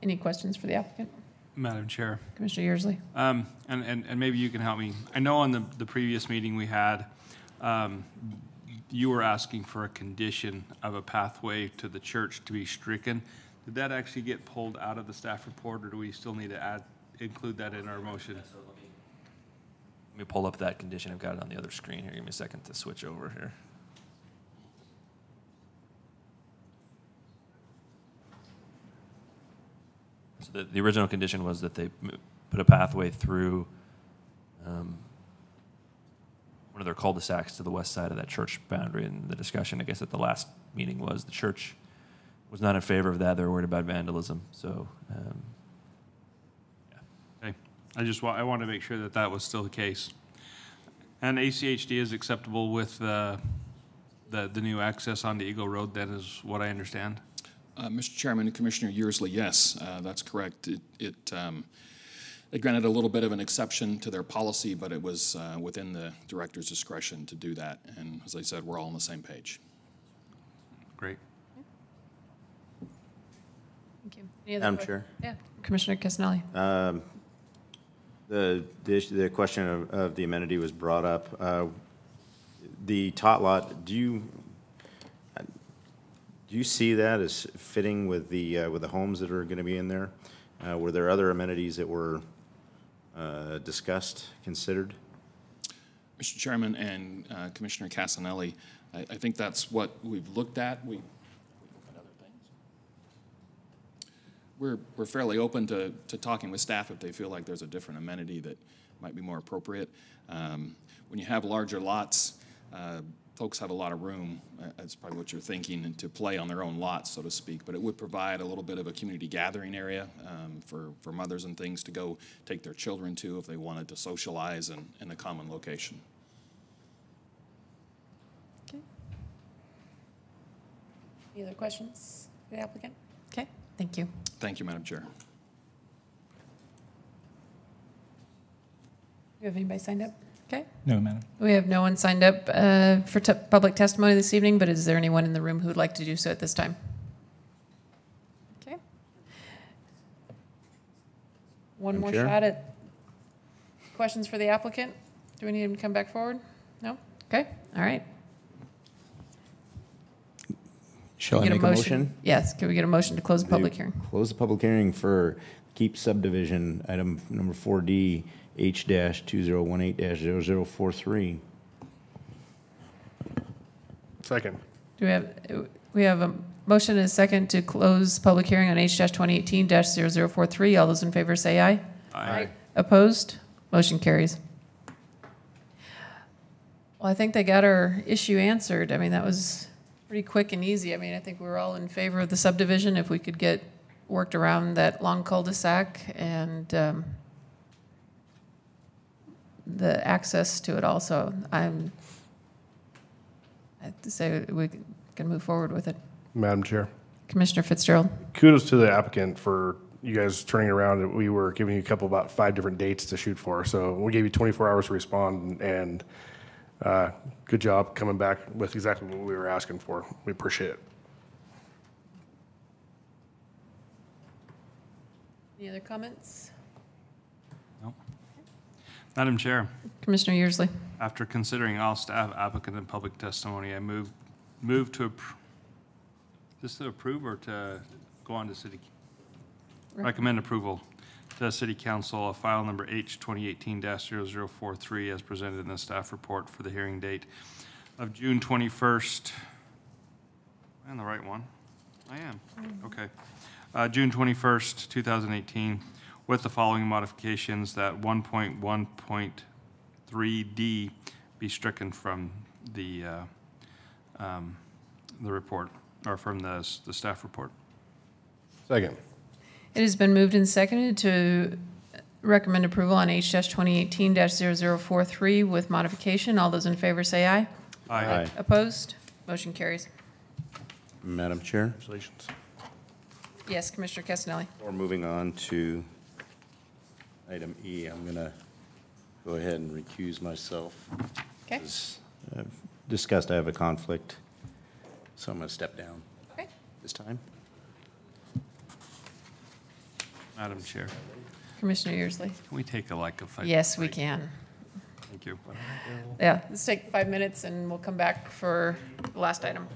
Any questions for the applicant? Madam Chair. Commissioner Yearsley. And maybe you can help me. I know on the previous meeting we had, you were asking for a condition of a pathway to the church to be stricken. Did that actually get pulled out of the staff report, or do we still need to include that in our motion? So let me pull up that condition. I've got it on the other screen here. Give me a second to switch over here. So the original condition was that they put a pathway through one of their cul-de-sacs to the west side of that church boundary. And the discussion, I guess, at the last meeting was the church was not in favor of that. They were worried about vandalism. So, Okay. I want to make sure that that was still the case. And ACHD is acceptable with the new access onto Eagle Road, then, is what I understand? Mr. Chairman and Commissioner Yearsley, yes, that's correct. They granted a little bit of an exception to their policy, but it was within the director's discretion to do that. And as I said, we're all on the same page. Great. Thank you. Any other Madam Chair. Yeah, Commissioner Casanelli. The question of the amenity was brought up. The tot lot, do you see that as fitting with the homes that are going to be in there? Were there other amenities that were discussed, considered? Mr. Chairman and Commissioner Casanelli, I think that's what we've looked at. We looked at other things. we're fairly open to talking with staff if they feel like there's a different amenity that might be more appropriate. When you have larger lots, folks have a lot of room, that's probably what you're thinking, and to play on their own lots, so to speak. But it would provide a little bit of a community gathering area for mothers and things to go take their children to if they wanted to socialize in a common location. Any other questions for the applicant? Okay, thank you. Thank you, Madam Chair. Do you have anybody signed up? Okay. No, Madam. We have no one signed up for public testimony this evening, but is there anyone in the room who would like to do so at this time? Okay. One Madam more Chair? shot at questions for the applicant. Do we need him to come back forward? No? Okay, all right. Shall I Get make a motion? Yes, can we get a motion to close the public hearing? Close the public hearing for Keep subdivision, item number 4D, H-2018-0043. Second. Do we have a motion and a second to close public hearing on H-2018-0043. All those in favor say aye. Aye. Opposed? Motion carries. Well, I think they got our issue answered. I mean, that was pretty quick and easy. I mean, I think we were all in favor of the subdivision if we could get worked around that long cul-de-sac and the access to it also. I have to say we can move forward with it. Madam Chair. Commissioner Fitzgerald. Kudos to the applicant for you guys turning around. We were giving you about 5 different dates to shoot for. So we gave you 24 hours to respond, and good job coming back with exactly what we were asking for. We appreciate it. Any other comments? No. Madam Chair. Commissioner Yearsley. After considering all staff, applicant, and public testimony, I move to approve. Is this to approve or to go on to city? Recommend approval to City Council of file number H-2018-0043 as presented in the staff report for the hearing date of June 21st. Am I on the right one? I am. Okay. June 21st, 2018, with the following modifications: that 1.1.3D be stricken from the report, or from the staff report. Second. It has been moved and seconded to recommend approval on H-2018-0043 with modification. All those in favor say aye. Aye. Opposed? Motion carries. Madam Chair? Congratulations. Yes, Commissioner Castanelli. We're moving on to item E. I'm going to go ahead and recuse myself. Okay. As I've discussed, I have a conflict, so I'm going to step down. Okay. This time. Madam Chair, Commissioner Yearsley. can we take a 5? Yes, we can. Thank you. Yeah, let's take 5 minutes and we'll come back for the last item.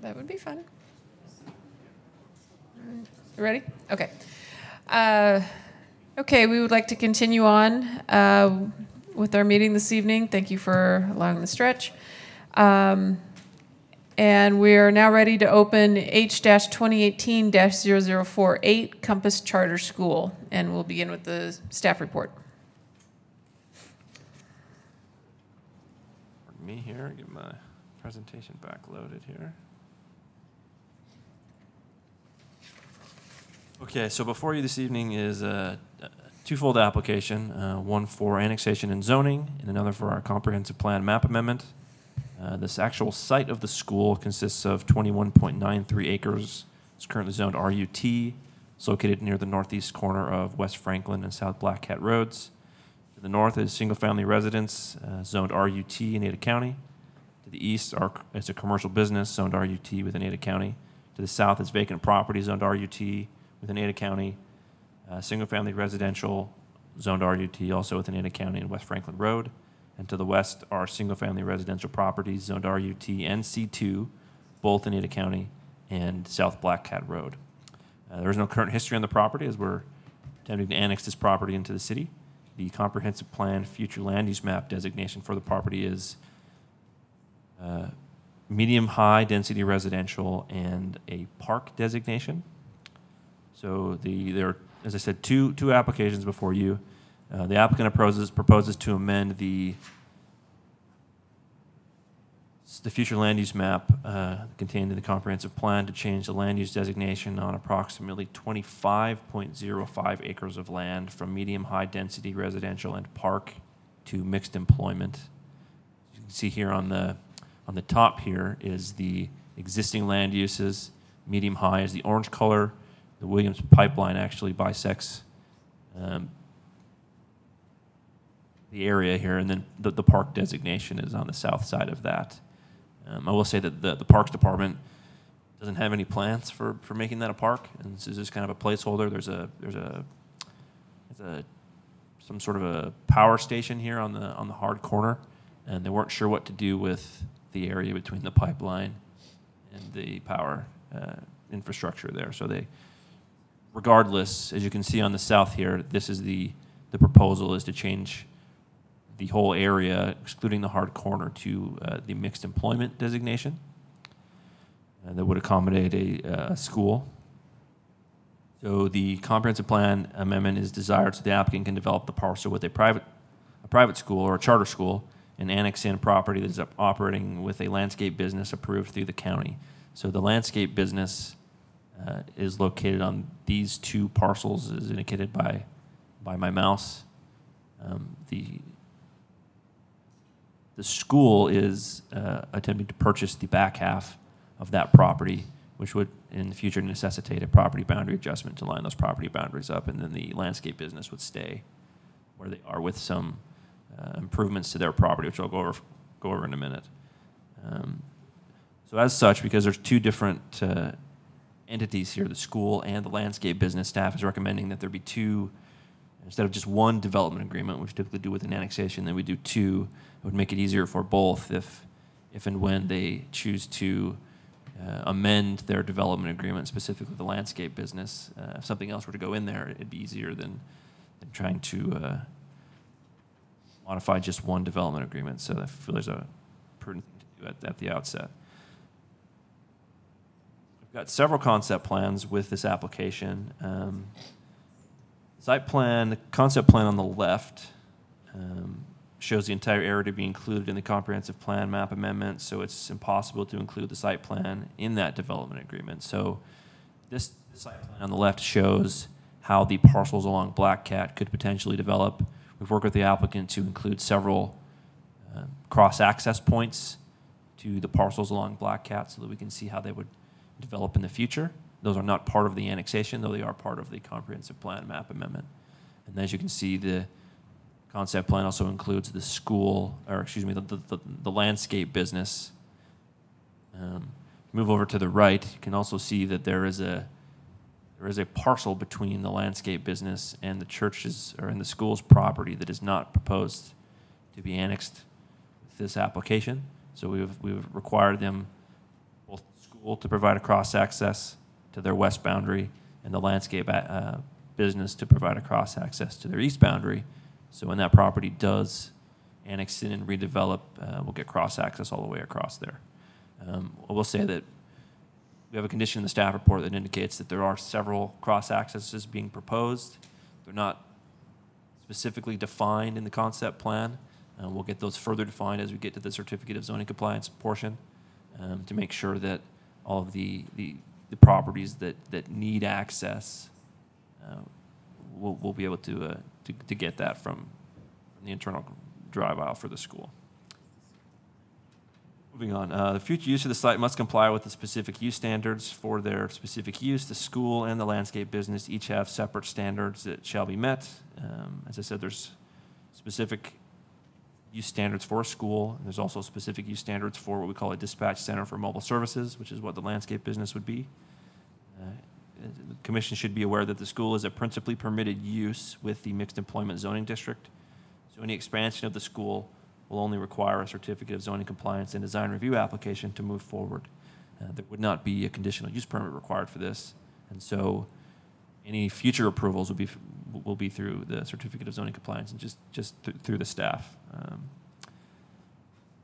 that would be fun. You ready? Okay. Okay, we would like to continue on with our meeting this evening. Thank you for allowing the stretch. And we are now ready to open H-2018-0048 Compass Charter School. And we'll begin with the staff report. Pardon me here, get my presentation back loaded here. Okay, so before you this evening is a twofold application, one for annexation and zoning, and another for our comprehensive plan map amendment. This actual site of the school consists of 21.93 acres. It's currently zoned RUT. It's located near the northeast corner of West Franklin and South Black Cat Roads. To the north is single-family residence, zoned RUT in Ada County. To the east is a commercial business zoned RUT within Ada County. To the south is vacant property zoned RUT within Ada County. Single-family residential zoned RUT also within Ada County and West Franklin Road. And to the west are single-family residential properties zoned RUT and C2, both in Ada County and South Black Cat Road. There is no current history on the property as we're attempting to annex this property into the city. The comprehensive plan future land use map designation for the property is medium-high density residential and a park designation. So there are, as I said, two applications before you. The applicant proposes to amend the future land use map contained in the comprehensive plan to change the land use designation on approximately 25.05 acres of land from medium-high density residential and park to mixed employment. You can see here on the top here is the existing land uses. Medium-high is the orange color. The Williams pipeline actually bisects the area here, and then the park designation is on the south side of that. I will say that the Parks Department doesn't have any plans for making that a park, and this is just kind of a placeholder. There's some sort of a power station here on the hard corner, and they weren't sure what to do with the area between the pipeline and the power infrastructure there. So regardless, as you can see on the south here, this is the proposal is to change the whole area, excluding the hard corner, to the mixed employment designation that would accommodate a school. So the comprehensive plan amendment is desired so the applicant can develop the parcel with a private school or a charter school and annex in property that is operating with a landscape business approved through the county. So the landscape business is located on these two parcels, as indicated by my mouse. The school is attempting to purchase the back half of that property, which would in the future necessitate a property boundary adjustment to line those property boundaries up, and then the landscape business would stay where they are with some improvements to their property, which I'll go over in a minute. So as such, because there's two different entities here, the school and the landscape business, staff is recommending that there be two, instead of just one development agreement, which we typically do with an annexation, then we do two. It would make it easier for both if and when they choose to amend their development agreement, specifically the landscape business. If something else were to go in there, it'd be easier than trying to modify just one development agreement. So I feel there's a prudent thing to do at the outset. We've got several concept plans with this application. Site plan, the concept plan on the left shows the entire area to be included in the comprehensive plan map amendment, so it's impossible to include the site plan in that development agreement. So this site plan on the left shows how the parcels along Black Cat could potentially develop. We've worked with the applicant to include several cross-access points to the parcels along Black Cat so that we can see how they would develop in the future. Those are not part of the annexation, though they are part of the comprehensive plan map amendment. And as you can see, the concept plan also includes the school, or excuse me, the landscape business. Move over to the right, you can also see that there is a parcel between the landscape business and the church's or in the school's property that is not proposed to be annexed with this application. So we've required them, both the school school to provide a cross-access to their west boundary, and the landscape business to provide a cross-access to their east boundary. So when that property does annex in and redevelop, we'll get cross-access all the way across there. I will say that we have a condition in the staff report that indicates that there are several cross-accesses being proposed. They're not specifically defined in the concept plan. We'll get those further defined as we get to the certificate of zoning compliance portion to make sure that all of the properties that need access, we'll be able to get that from the internal drive aisle for the school. Moving on, the future use of the site must comply with the specific use standards for their specific use. The school and the landscape business each have separate standards that shall be met. As I said, there's specific use standards for a school, and there's also specific use standards for what we call a dispatch center for mobile services, which is what the landscape business would be. The commission should be aware that the school is a principally permitted use with the mixed employment zoning district. So any expansion of the school will only require a certificate of zoning compliance and design review application to move forward. There would not be a conditional use permit required for this, and so any future approvals will be through the certificate of zoning compliance and just through the staff. On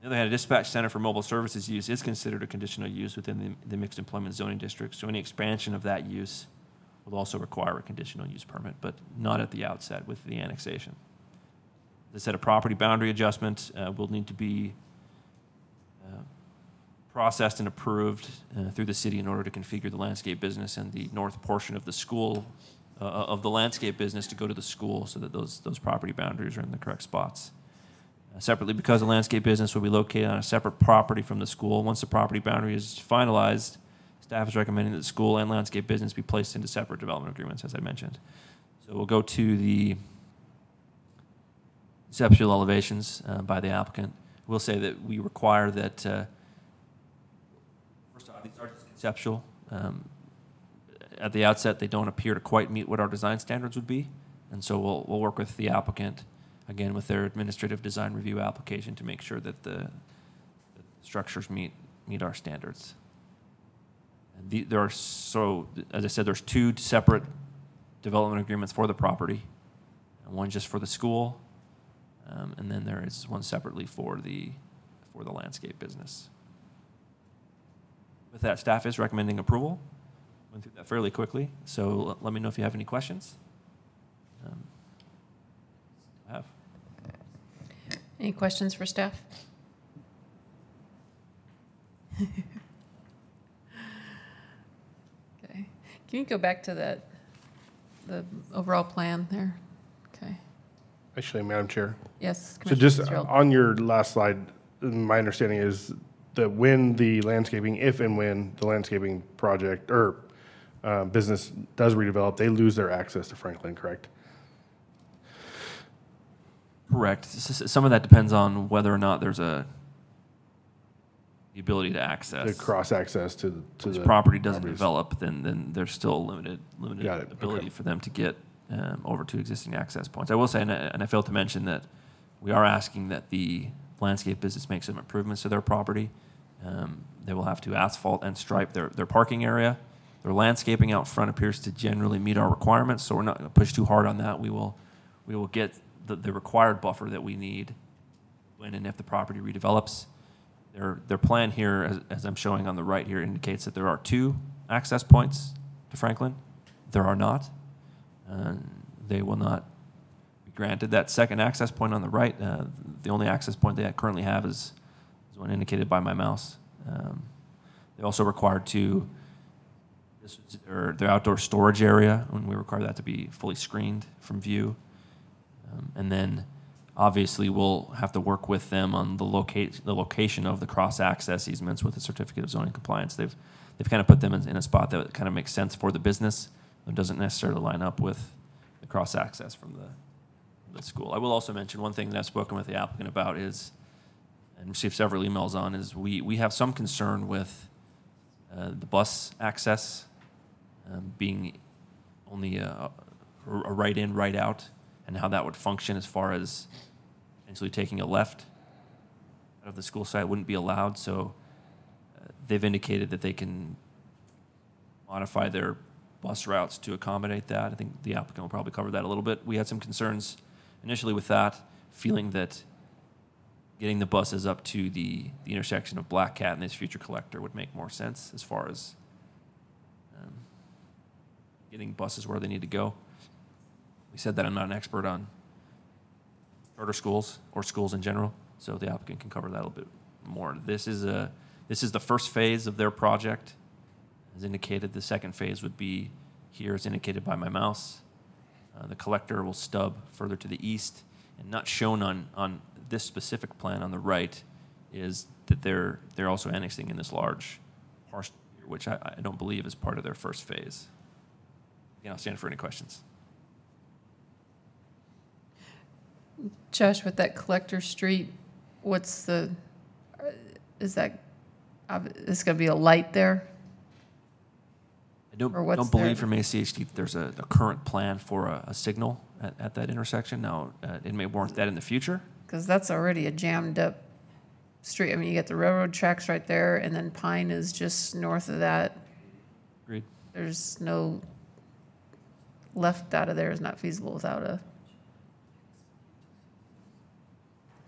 the other hand, a dispatch center for mobile services use is considered a conditional use within the mixed employment zoning district, so any expansion of that use will also require a conditional use permit, but not at the outset with the annexation. As I said, a property boundary adjustment will need to be processed and approved through the city in order to configure the landscape business and the north portion of the school, of the landscape business to go to the school so that those property boundaries are in the correct spots. Separately, because the landscape business will be located on a separate property from the school, once the property boundary is finalized, staff is recommending that the school and landscape business be placed into separate development agreements, as I mentioned. So we'll go to the conceptual elevations by the applicant. We'll say that we require that, first off, these are just conceptual. At the outset, they don't appear to quite meet what our design standards would be, and so we'll work with the applicant, again, with their administrative design review application to make sure that the structures meet our standards. And there are, so, as I said, there's 2 separate development agreements for the property, and one just for the school, and then there is one separately for the landscape business. With that, staff is recommending approval. Went through that fairly quickly, so let me know if you have any questions. I have. Any questions for staff? Okay. Can you go back to the overall plan there? Okay. Actually, Madam Chair. Yes. So just on your last slide, my understanding is that when the landscaping, if and when the landscaping project or business does redevelop, they lose their access to Franklin, correct? Correct. Some of that depends on whether or not there's the ability to access. The cross-access to the the property doesn't properties. develop, then there's still limited Got it. ability Okay. for them to get over to existing access points. I will say, and I failed to mention that we are asking that the landscape business make some improvements to their property. They will have to asphalt and stripe their parking area. Their landscaping out front appears to generally meet our requirements, so we're not going to push too hard on that. We will get the required buffer that we need when and if the property redevelops. Their plan here, as I'm showing on the right here, indicates that there are 2 access points to Franklin. There are not. They will not be granted that second access point on the right. The only access point they currently have is one indicated by my mouse. They also require their outdoor storage area, and we require that to be fully screened from view. And then obviously we'll have to work with them on the location of the cross-access easements with the certificate of zoning compliance. They've kind of put them in a spot that kind of makes sense for the business. It doesn't necessarily line up with the cross-access from the school. I will also mention one thing that I've spoken with the applicant about is, and received several emails on, is we have some concern with the bus access being only a right in, right out, and how that would function as far as potentially taking a left out of the school site wouldn't be allowed. So They've indicated that they can modify their bus routes to accommodate that. I think the applicant will probably cover that a little bit. We had some concerns initially with that, feeling that getting the buses up to the intersection of Black Cat and this future collector would make more sense as far as getting buses where they need to go. We said that I'm not an expert on charter schools or schools in general, so the applicant can cover that a little bit more. This is the first phase of their project. As indicated, the second phase would be here as indicated by my mouse. The collector will stub further to the east, and not shown on this specific plan on the right is that they're also annexing in this large parcel, which I don't believe is part of their first phase. Again, I'll stand for any questions. Josh, with that Collector Street, what's the, is that, is going to be a light there? I don't believe from ACHD that there's a current plan for a signal at that intersection. Now, it may warrant that in the future. Because that's already a jammed up street. I mean, you get the railroad tracks right there, and then Pine is just north of that. Agreed. There's no left out of there is not feasible without a.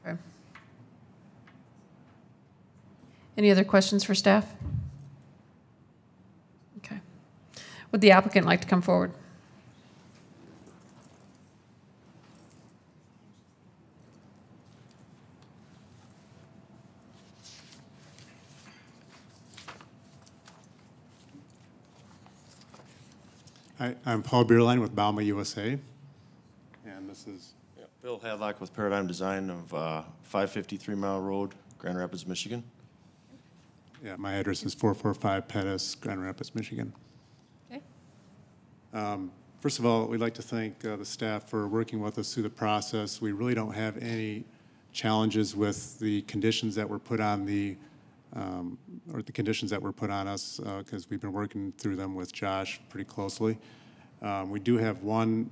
Okay. Any other questions for staff? Okay. Would the applicant like to come forward? I'm Paul Bierlein with Bauma USA, and this is Bill Hadlock with Paradigm Design of 553 Mile Road, Grand Rapids, Michigan. Yeah, my address is 445 Pettis, Grand Rapids, Michigan. Okay. First of all, we'd like to thank the staff for working with us through the process. We really don't have any challenges with the conditions that were put on or the conditions that were put on us because we've been working through them with Josh pretty closely. We do have one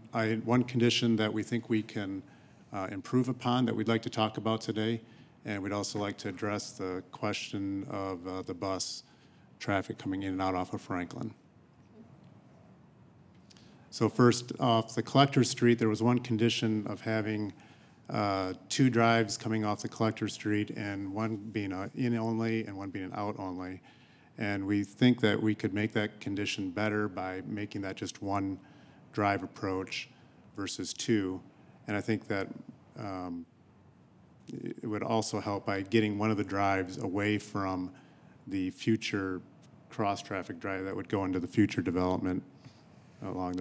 condition that we think we can improve upon that we'd like to talk about today, and we'd also like to address the question of the bus traffic coming in and out off of Franklin. So first off the Collector Street, there was one condition of having 2 drives coming off the Collector Street, and one being an in only and one being an out only. And we think that we could make that condition better by making that just 1 drive approach versus 2. And I think that it would also help by getting one of the drives away from the future cross-traffic drive that would go into the future development along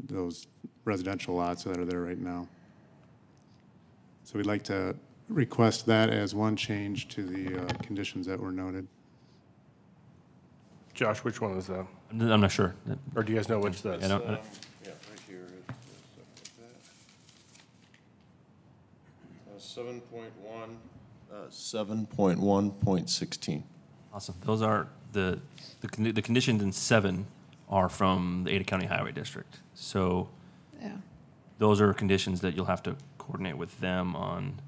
those residential lots that are there right now. So we'd like to request that as one change to the conditions that were noted. Josh, which one is that? I'm not sure. Or do you guys know which that's? Yeah, right here. 7.1.16. Awesome. Those are the conditions in 7 are from the Ada County Highway District. So yeah, those are conditions that you'll have to coordinate with them on.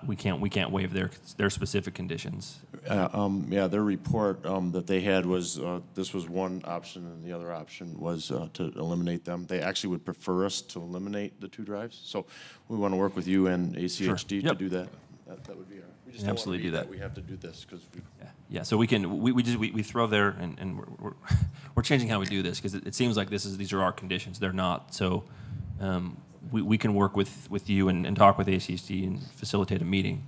We can't waive their specific conditions. Yeah, their report that they had was this was one option, and the other option was to eliminate them. They actually would prefer us to eliminate the 2 drives. So we want to work with you and ACHD to do that. That would be our. We just Absolutely don't want to do that. We have to do this because we. Yeah. So we throw there and we're changing how we do this because it seems like these are our conditions. They're not. So. We can work with you and talk with ACHD and facilitate a meeting,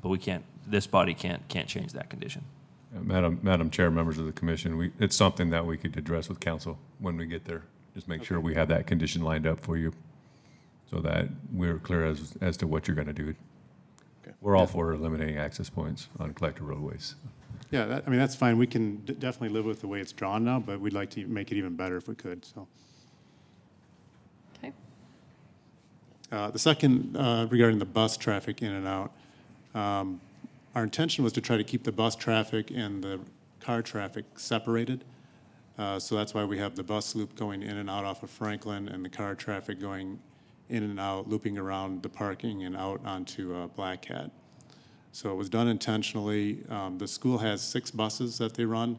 but we can't. This body can't change that condition. Madam Chair, members of the commission, it's something that we could address with council when we get there. Just make sure we have that condition lined up for you, so that we're clear as to what you're going to do. Okay. We're all for eliminating access points on collector roadways. Yeah, I mean that's fine. We can definitely live with the way it's drawn now, but we'd like to make it even better if we could. So. The second, regarding the bus traffic in and out, our intention was to try to keep the bus traffic and the car traffic separated. So that's why we have the bus loop going in and out off of Franklin and the car traffic going in and out, looping around the parking and out onto Black Cat. So it was done intentionally. The school has 6 buses that they run,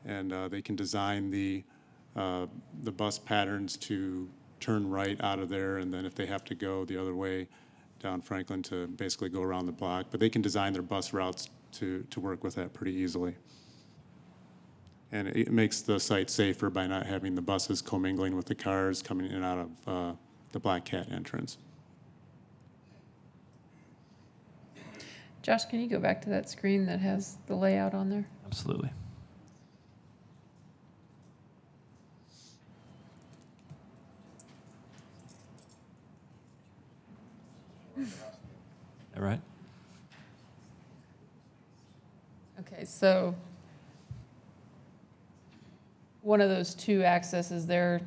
and they can design the bus patterns to turn right out of there, and then if they have to go the other way down Franklin to basically go around the block. But they can design their bus routes to work with that pretty easily. And it makes the site safer by not having the buses commingling with the cars coming in and out of the Black Cat entrance. Josh, can you go back to that screen that has the layout on there? Absolutely. All right. Okay, so one of those 2 accesses there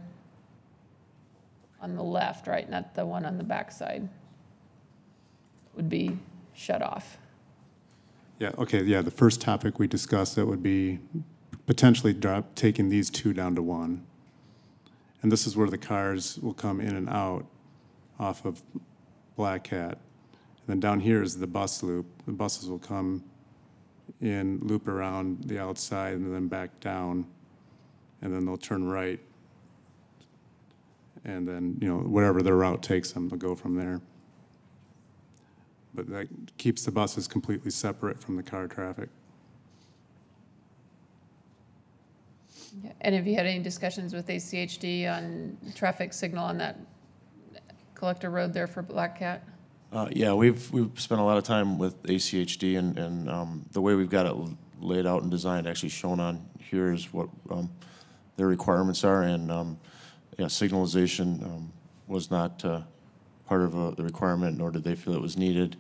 on the left, right, not the one on the back side, would be shut off. Yeah, okay, yeah, the first topic we discussed, that would be potentially taking these 2 down to 1. And this is where the cars will come in and out off of Black Cat. And then down here is the bus loop. The buses will come in, loop around the outside, and then back down, and then they'll turn right. And then, you know, whatever their route takes them, they'll go from there. But that keeps the buses completely separate from the car traffic. Yeah. And have you had any discussions with ACHD on traffic signal on that collector road there for Black Cat? Yeah, we've spent a lot of time with ACHD, and the way we've got it laid out and designed, actually shown on here, is what their requirements are, and yeah, signalization was not part of the requirement, nor did they feel it was needed.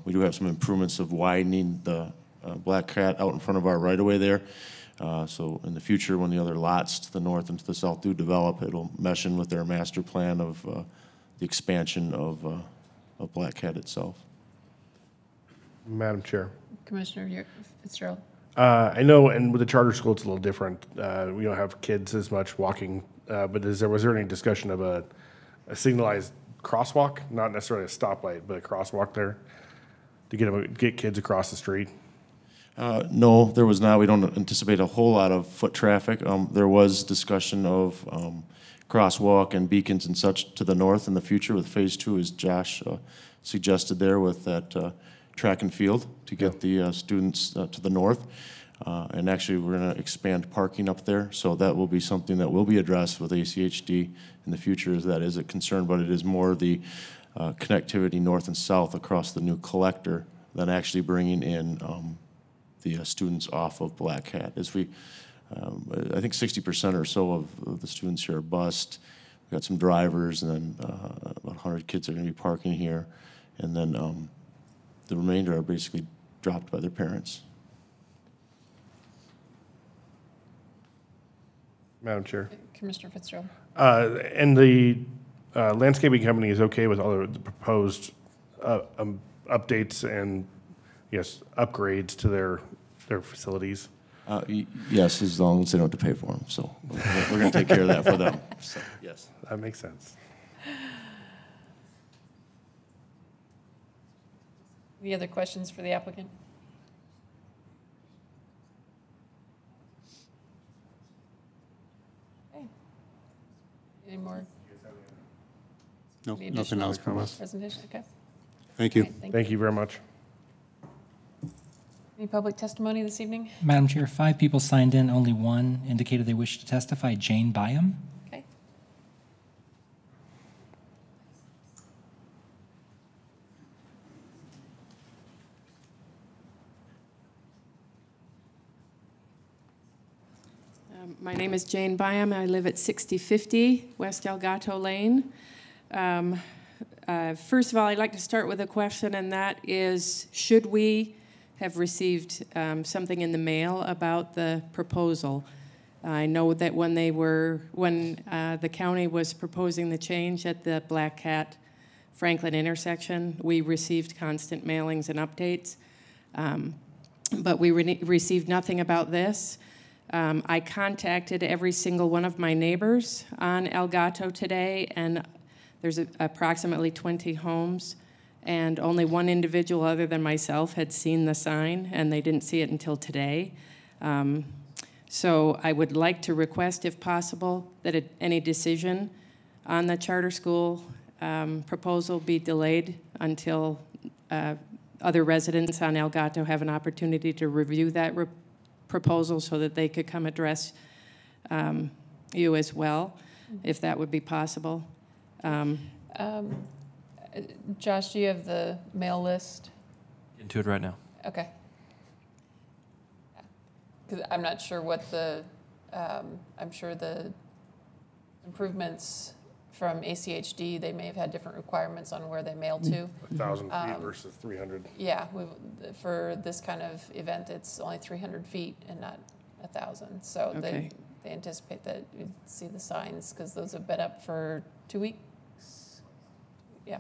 We do have some improvements of widening the Black Cat out in front of our right-of-way there. So in the future, when the other lots to the north and to the south do develop, it'll mesh in with their master plan of the expansion of Black Cat itself. Madam Chair. Commissioner Fitzgerald. I know, and with the charter school, it's a little different. We don't have kids as much walking, but was there any discussion of a signalized crosswalk, not necessarily a stoplight, but a crosswalk there to get kids across the street? No, there was not. We don't anticipate a whole lot of foot traffic. There was discussion of crosswalk and beacons and such to the north in the future with phase 2, as Josh suggested there, with that track and field to get the students to the north. And actually, we're going to expand parking up there, so that will be something that will be addressed with ACHD in the future, as that is a concern, but it is more the connectivity north and south across the new collector than actually bringing in the students off of Black Cat. As we, I think 60% or so of the students here are bused. We've got some drivers, and then about 100 kids are going to be parking here, and then the remainder are basically dropped by their parents. Madam Chair. Commissioner Fitzgerald. And the landscaping company is okay with all the proposed updates and, yes, upgrades to their facilities? Yes, as long as they don't have to pay for them. So we're going to take care of that for them. So, yes. That makes sense. Any other questions for the applicant? Okay. Any more? No, Any nothing additional else from us. Presentation, okay. Thank you. Okay, Thank you very much. Any public testimony this evening? Madam Chair, 5 people signed in, only 1 indicated they wish to testify. Jane Byam. Okay. My name is Jane Byam. I live at 6050 West Elgato Lane. First of all, I'd like to start with a question, and that is, should we have received something in the mail about the proposal? I know that when the county was proposing the change at the Black Cat Franklin intersection, we received constant mailings and updates, but we received nothing about this. I contacted every single one of my neighbors on Elgato today, and there's approximately 20 homes, and only one individual other than myself had seen the sign, and they didn't see it until today. So I would like to request, if possible, that any decision on the charter school proposal be delayed until other residents on Elgato have an opportunity to review that proposal so that they could come address you as well, if that would be possible. Josh, do you have the mail list? Into it right now. Okay. Because I'm not sure what the, I'm sure the improvements from ACHD, they may have had different requirements on where they mail to. 1,000 feet versus 300. Yeah, for this kind of event, it's only 300 feet and not 1,000. So Okay. they anticipate that you'd see the signs because those have been up for 2 weeks. Yeah.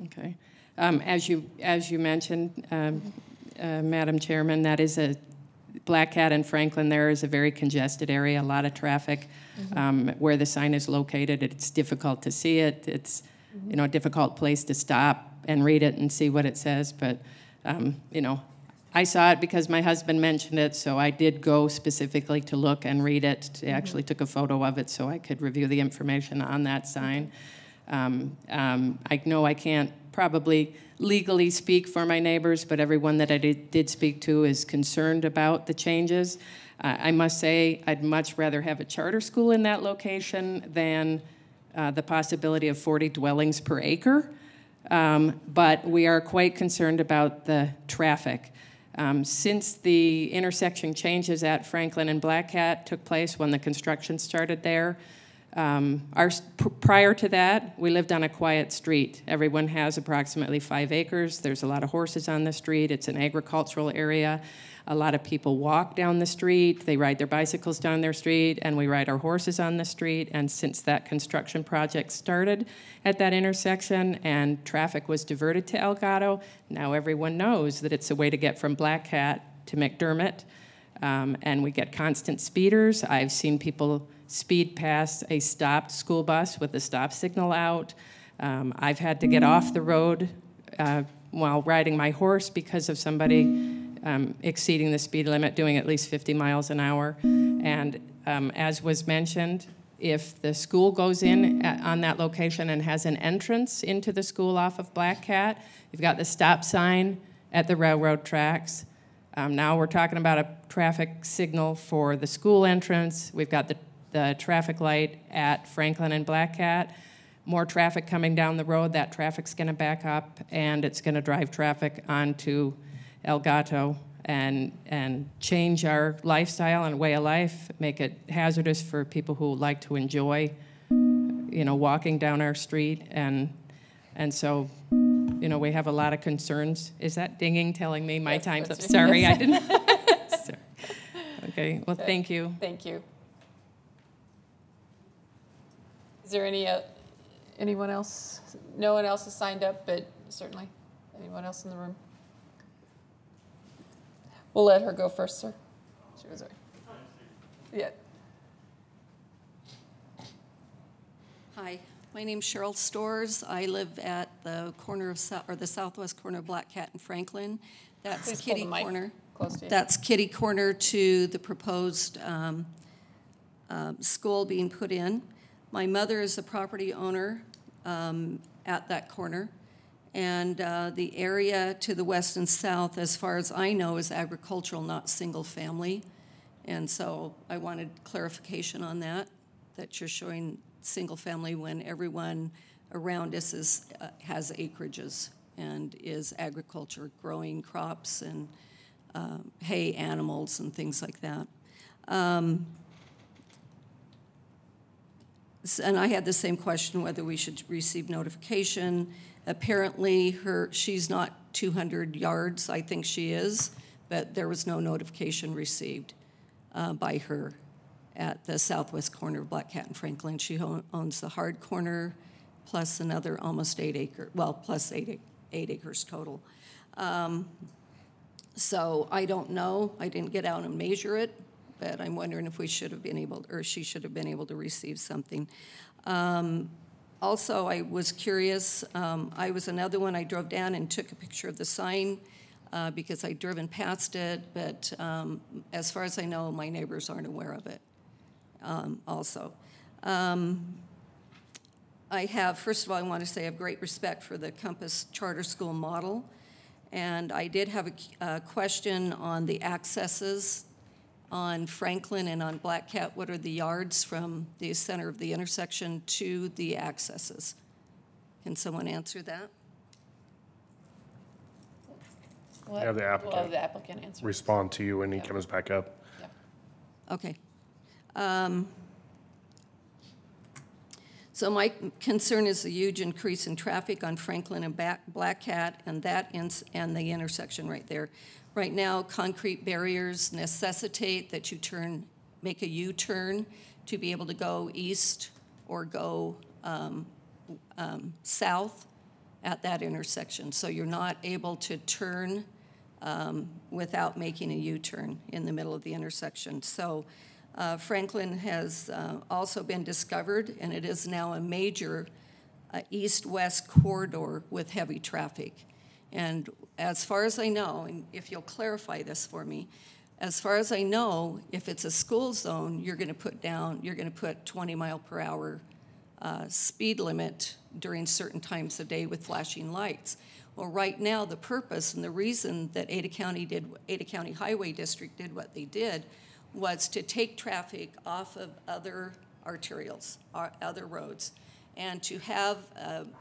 Okay. As you mentioned, Madam Chairman, that is a Black Cat and Franklin. There is a very congested area, a lot of traffic. Where the sign is located, it's difficult to see it. It's you know, a difficult place to stop and read it and see what it says. But you know, I saw it because my husband mentioned it, so I did go specifically to look and read it. I actually took a photo of it so I could review the information on that sign. I know I can't probably legally speak for my neighbors, but everyone that I did speak to is concerned about the changes. I must say I'd much rather have a charter school in that location than the possibility of 40 dwellings per acre. But we are quite concerned about the traffic. Since the intersection changes at Franklin and Black Cat took place when the construction started there, prior to that, we lived on a quiet street. Everyone has approximately 5 acres. There's a lot of horses on the street. It's an agricultural area. A lot of people walk down the street. They ride their bicycles down their street, and we ride our horses on the street. And since that construction project started at that intersection and traffic was diverted to Elgato, now everyone knows that it's a way to get from Black Cat to McDermott. And we get constant speeders. I've seen people speed past a stopped school bus with the stop signal out. I've had to get off the road while riding my horse because of somebody exceeding the speed limit, doing at least 50 miles an hour. And as was mentioned, if the school goes in on that location and has an entrance into the school off of Black Cat, you've got the stop sign at the railroad tracks. Now we're talking about a traffic signal for the school entrance. We've got the traffic light at Franklin and Black Cat. More traffic coming down the road, that traffic's gonna back up and it's gonna drive traffic onto Elgato and change our lifestyle and way of life, make it hazardous for people who like to enjoy, you know, walking down our street. And so, you know, we have a lot of concerns. Is that dinging telling me my time's up? Sorry, I didn't. Sorry. Okay, well, thank you. Thank you. Is there anyone else? No one else has signed up, but certainly anyone else in the room? We'll let her go first, sir. She was right. Yeah. Hi, my name's Cheryl Storrs. I live at the corner of the southwest corner of Black Cat and Franklin. That's Please kitty hold the mic corner. close to you. That's kitty corner to the proposed school being put in. My mother is a property owner at that corner, and the area to the west and south, as far as I know, is agricultural, not single family. And so I wanted clarification on that you're showing single family when everyone around us has acreages and is agriculture, growing crops and hay, animals, and things like that. And I had the same question whether we should receive notification. Apparently, she's not 200 yards. I think she is, but there was no notification received by her at the southwest corner of Black Cat and Franklin. She owns the hard corner plus another almost 8 acres, well, plus 8 acres total. So I don't know. I didn't get out and measure it, but I'm wondering if we should have been able, or she should have been able to receive something. Also, I was curious, I was another one, I drove down and took a picture of the sign because I'd driven past it, but as far as I know, my neighbors aren't aware of it also. I have, first of all, I want to say I have great respect for the Compass Charter School model, and I did have a question on the accesses on Franklin and on Black Cat. What are the yards from the center of the intersection to the accesses? Can someone answer that? We'll Have the we'll have the applicant answer. respond to you when he comes back up. Okay. So my concern is the huge increase in traffic on Franklin and Black Cat and and the intersection right there. Right now, concrete barriers necessitate that you make a U-turn to be able to go east or go south at that intersection. So you're not able to turn without making a U-turn in the middle of the intersection. So Franklin has also been discovered, and it is now a major east-west corridor with heavy traffic. And as far as I know, and if you'll clarify this for me, as far as I know, if it's a school zone, you're going to put 20-mile-per-hour speed limit during certain times of day with flashing lights. Well, right now, the purpose and the reason that Ada County Highway District did what they did was to take traffic off of other arterials, other roads, and to have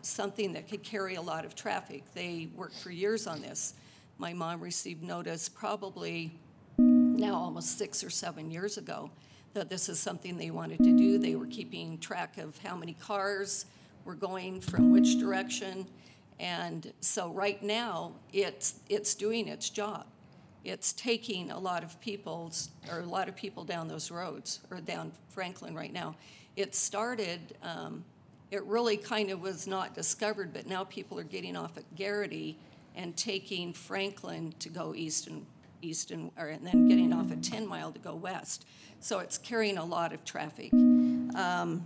something that could carry a lot of traffic. They worked for years on this. My mom received notice probably now almost 6 or 7 years ago that this is something they wanted to do. They were keeping track of how many cars were going from which direction. And so right now, it's doing its job. It's taking a lot of people down those roads, or down Franklin right now. It started, it really kind of was not discovered, but now people are getting off at Garrity and taking Franklin to go east and then getting off at 10 Mile to go west. So it's carrying a lot of traffic. And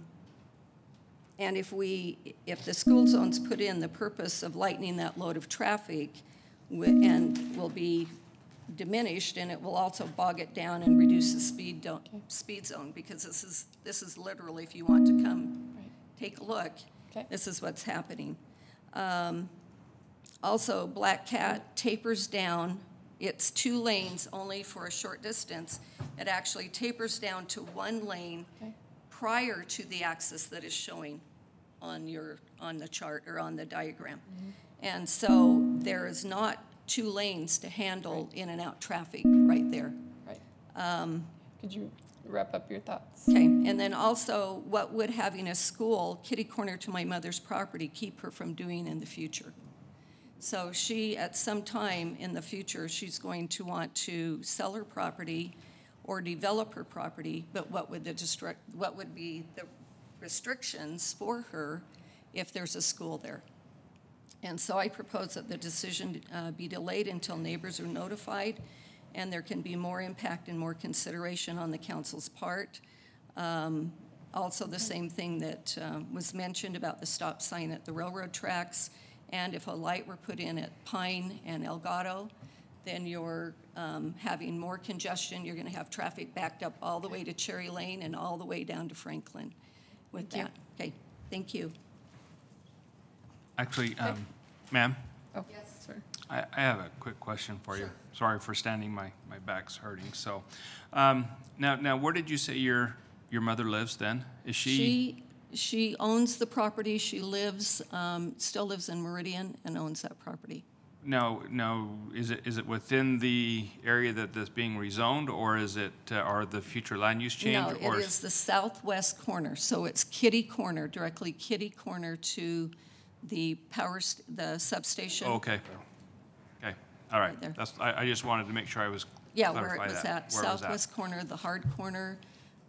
if the school zones put in the purpose of lightening that load of traffic, and will be diminished, and it will also bog it down and reduce the speed zone, because this is literally, if you want to come take a look, this is what's happening. Also, Black Cat tapers down. It's 2 lanes only for a short distance. It actually tapers down to 1 lane prior to the axis that is showing on the chart or on the diagram. And so there is not 2 lanes to handle in and out traffic right there. Could you wrap up your thoughts? Okay, and then also, what would having a school kitty corner to my mother's property keep her from doing in the future? So she, at some time in the future, she's going to want to sell her property or develop her property, but what would be the restrictions for her if there's a school there? And so I propose that the decision be delayed until neighbors are notified and there can be more impact and more consideration on the council's part. Also, the same thing that was mentioned about the stop sign at the railroad tracks, and if a light were put in at Pine and Elgato, then you're having more congestion. You're going to have traffic backed up all the way to Cherry Lane and all the way down to Franklin with that. Okay, thank you. Actually, ma'am? Oh, yes, sir. I have a quick question for you. Sorry for standing, my back's hurting. So, now where did you say your mother lives then? Is she? She owns the property. She lives, still lives in Meridian and owns that property. No, is it within the area that's being rezoned, or is it, are the future land use change? No, it is the southwest corner. So it's kitty corner, directly kitty corner to the the substation. Oh, okay. Okay. All right. That's. I just wanted to make sure I was. Yeah, where it was at. Southwest corner, the hard corner,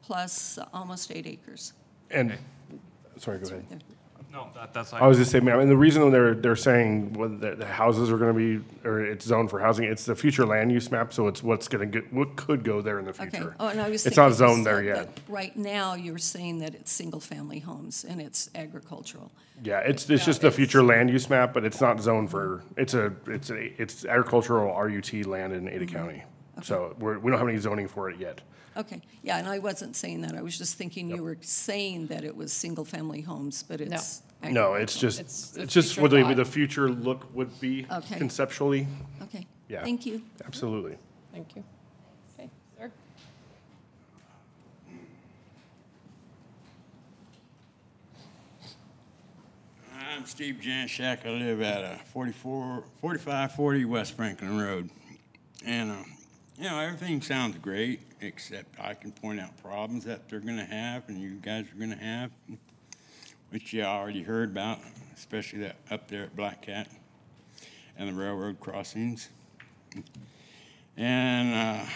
plus almost 8 acres. And sorry, go ahead. No, that's. I was just saying, and the reason they're saying the houses are going to be, or it's zoned for housing, it's the future land use map, so it's what could go there in the future. Okay. Oh, and I was It's thinking not you zoned there said yet. that right now, you're saying that it's single-family homes and it's agricultural. Yeah, it's just the future land use map, but it's not zoned for, it's agricultural RUT land in Ada County. So we don't have any zoning for it yet. Okay, yeah, and I wasn't saying that. I was just thinking you were saying that it was single-family homes, but it's. No, it's just what the future look would be Okay. conceptually. Okay. Yeah. Thank you. Absolutely. Thank you. Okay, sir. I'm Steve Janshak. I live at 4540 West Franklin Road. And, everything sounds great, except I can point out problems that they're going to have and you guys are going to have, which you already heard about, especially that up there at Black Cat and the railroad crossings. And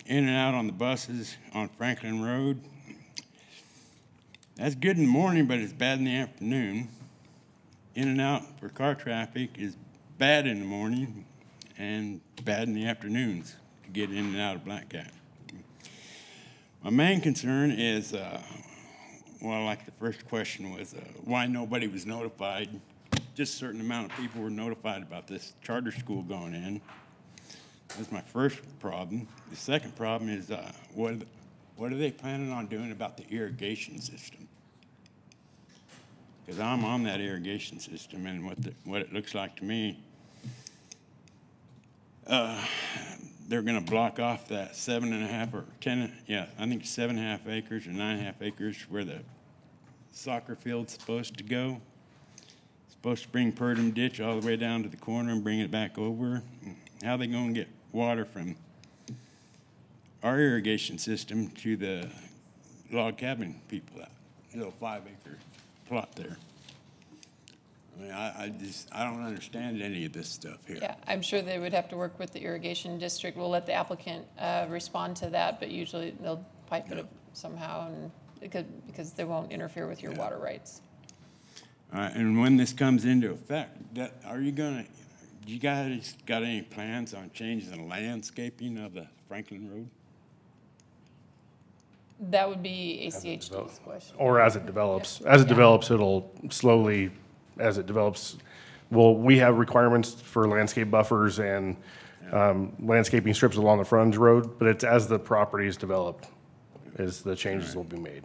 in and out on the buses on Franklin Road. That's good in the morning, but it's bad in the afternoon. In and out for car traffic is bad in the morning and bad in the afternoons to get in and out of Black Cat. My main concern is, like the first question was why nobody was notified. Just a certain amount of people were notified about this charter school going in. That's my first problem. The second problem is what are they planning on doing about the irrigation system? Because I'm on that irrigation system, and what it looks like to me, they're going to block off that 7.5 or 10, I think 7.5 acres or 9.5 acres where the soccer field's supposed to go. It's supposed to bring Purdom Ditch all the way down to the corner and bring it back over. How are they going to get water from our irrigation system to the log cabin people, that little 5-acre plot there? I mean, I don't understand any of this stuff here. Yeah, I'm sure they would have to work with the irrigation district. We'll let the applicant respond to that, but usually they'll pipe it up somehow, and because they won't interfere with your water rights. All right, and when this comes into effect, do you guys got any plans on changing the landscaping of the Franklin Road? That would be ACHD's question. Or as it develops. As it develops, it'll slowly, as it develops, we have requirements for landscape buffers and landscaping strips along the frontage road, but it's as the property is developed is the changes will be made.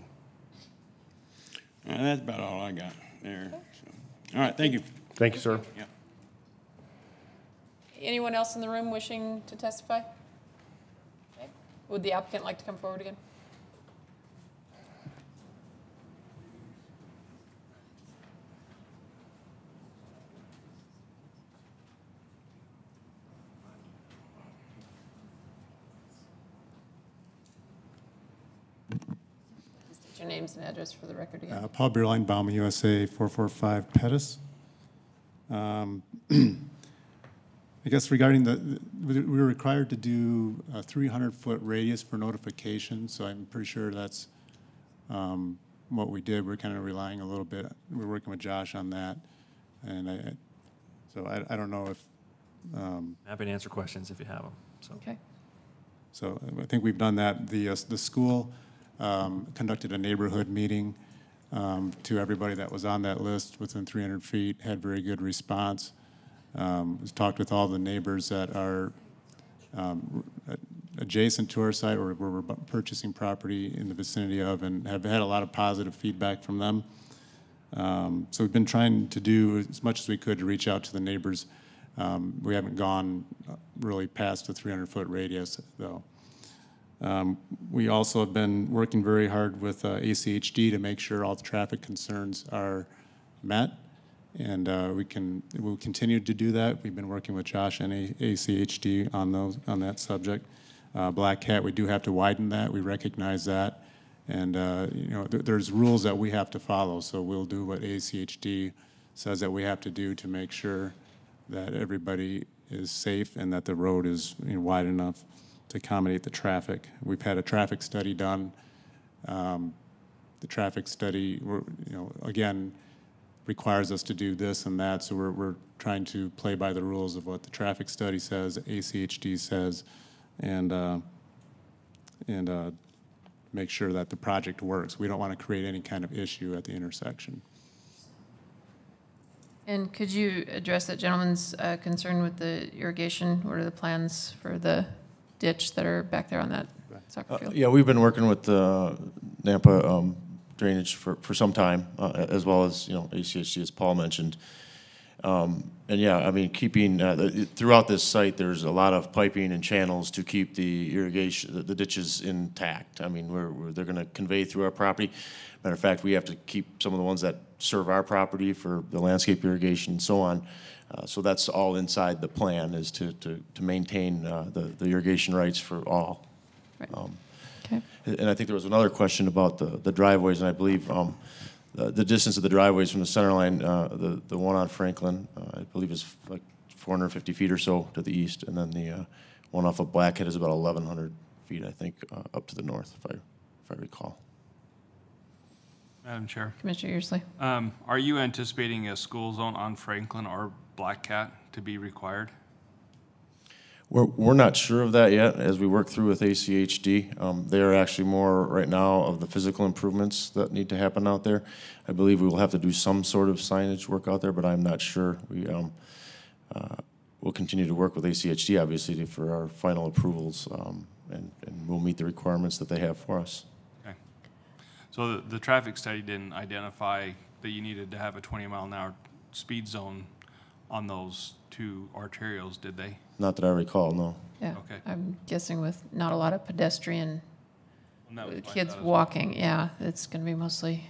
That's about all I got there. So. All right, thank you. Thank you, sir. Yeah. Anyone else in the room wishing to testify? Okay. Would the applicant like to come forward again? Your names and address for the record again. Paul Beerline, Bauma USA, 445 Pettis. I guess regarding we were required to do a 300-foot radius for notification, so I'm pretty sure that's what we did. We're kind of relying a little bit. We're working with Josh on that, and I don't know if. Happy to answer questions if you have them. So. Okay. So I think we've done that. The school conducted a neighborhood meeting to everybody that was on that list within 300 feet, had very good response. Talked with all the neighbors that are adjacent to our site or where we're purchasing property in the vicinity of, and have had a lot of positive feedback from them. So we've been trying to do as much as we could to reach out to the neighbors. We haven't gone really past the 300-foot radius, though. We also have been working very hard with ACHD to make sure all the traffic concerns are met, and we'll continue to do that. We've been working with Josh and ACHD on that subject. Black Cat, we do have to widen that. We recognize that, and there's rules that we have to follow. So we'll do what ACHD says that we have to do to make sure that everybody is safe and that the road is wide enough to accommodate the traffic. We've had a traffic study done. The traffic study, again, requires us to do this and that, so we're trying to play by the rules of what the traffic study says, ACHD says, and make sure that the project works. We don't want to create any kind of issue at the intersection. And could you address that gentleman's concern with the irrigation? What are the plans for the ditch that are back there on that soccer field? Yeah, we've been working with Nampa Drainage for some time, as well as, you know, ACHD, as Paul mentioned. And yeah, I mean, keeping, throughout this site, there's a lot of piping and channels to keep the irrigation, the ditches intact. I mean, they're gonna convey through our property. Matter of fact, we have to keep some of the ones that serve our property for the landscape irrigation and so on. So that's all inside the plan, is to maintain the irrigation rights for all. Right. Okay. And I think there was another question about the driveways, and I believe the distance of the driveways from the center line, the one on Franklin, I believe is like 450 feet or so to the east, and then the one off of Blackhead is about 1,100 feet, I think, up to the north, if I recall. Madam Chair. Commissioner Earsley. Are you anticipating a school zone on Franklin or Black Cat to be required? We're not sure of that yet as we work through with ACHD. They are actually more right now of the physical improvements that need to happen out there. I believe we will have to do some sort of signage work out there, but I'm not sure. We'll continue to work with ACHD, obviously, for our final approvals, and we'll meet the requirements that they have for us. Okay. So the traffic study didn't identify that you needed to have a 20-mile-an-hour speed zone on those two arterials, did they? Not that I recall, no. Yeah. Okay. I'm guessing with not a lot of pedestrian Well, that was my kids thought as well. walking. Yeah, it's going to be mostly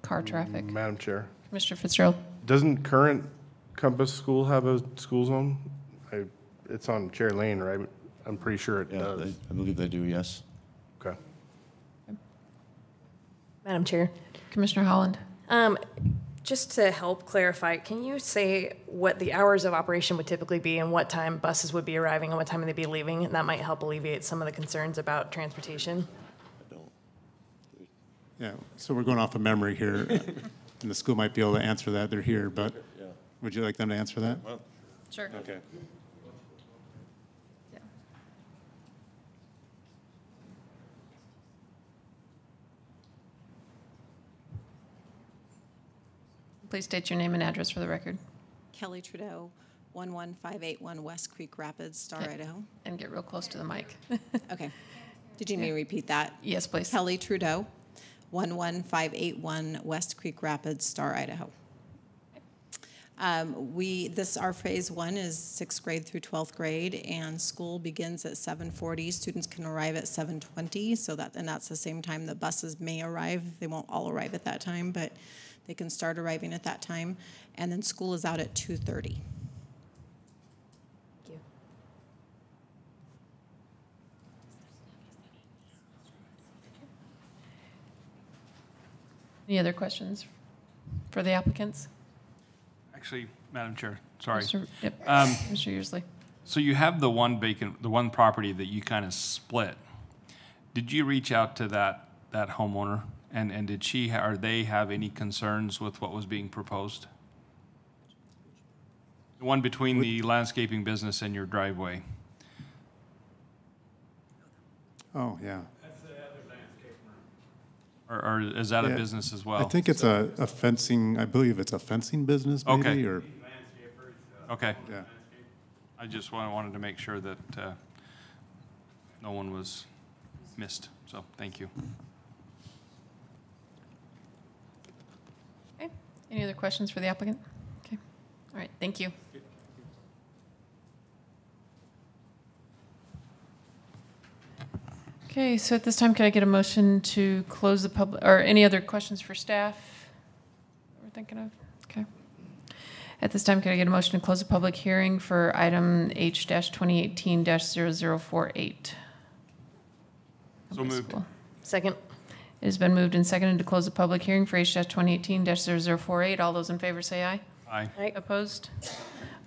car traffic. Madam Chair. Commissioner Fitzgerald. Doesn't current Compass School have a school zone? It's on Cherry Lane, right? I'm pretty sure it does. I believe they do, yes. Okay. Madam Chair. Commissioner Holland. Just to help clarify, can you say what the hours of operation would typically be and what time buses would be arriving and what time they'd be leaving? And that might help alleviate some of the concerns about transportation. Yeah, so we're going off of memory here, and the school might be able to answer that. They're here, but would you like them to answer that? Sure. Okay. Please state your name and address for the record. Kelly Trudeau, 11581 West Creek Rapids, Star, Okay. Idaho. And get real close to the mic. Okay. Did you need me to repeat that? Yes, please. Kelly Trudeau, 11581 West Creek Rapids, Star, Idaho. Our phase one is 6th grade through 12th grade, and school begins at 7:40. Students can arrive at 7:20, and that's the same time the buses may arrive. They won't all arrive at that time, but they can start arriving at that time, and then school is out at 2:30. Thank you. Any other questions for the applicants? Actually, Madam Chair, sorry. Yep. Mr. Earsley. So you have the one property that you kind of split. Did you reach out to that homeowner? And did she or they have any concerns with what was being proposed? The one between the landscaping business and your driveway. Oh, yeah. Or is that a Yeah. business as well? I think it's a fencing, I believe it's a fencing business maybe, Okay. or? Okay. Yeah. I just wanted to make sure that no one was missed, so thank you. Okay. Any other questions for the applicant? Okay. All right, thank you. Okay, so at this time, can I get a motion to close the public, or any other questions for staff that we're thinking of? Okay. At this time, can I get a motion to close the public hearing for item H-2018-0048? So moved. Second. It has been moved and seconded to close the public hearing for H-2018-0048. All those in favor say aye. Aye. Aye. Opposed?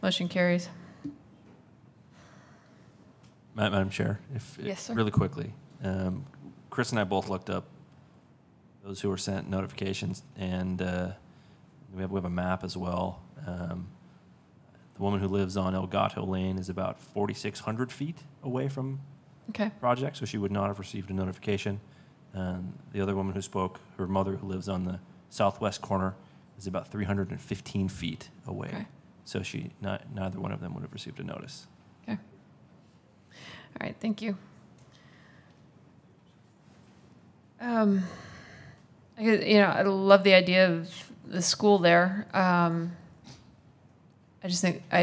Motion carries. Madam Chair, Yes, sir. really quickly, Chris and I both looked up those who were sent notifications, and We have a map as well. The woman who lives on El Gato Lane is about 4,600 feet away from Okay. project, so she would not have received a notification. The other woman who spoke, her mother who lives on the southwest corner, is about 315 feet away. Okay. So neither one of them would have received a notice. Okay. All right, thank you. I love the idea of the school there. I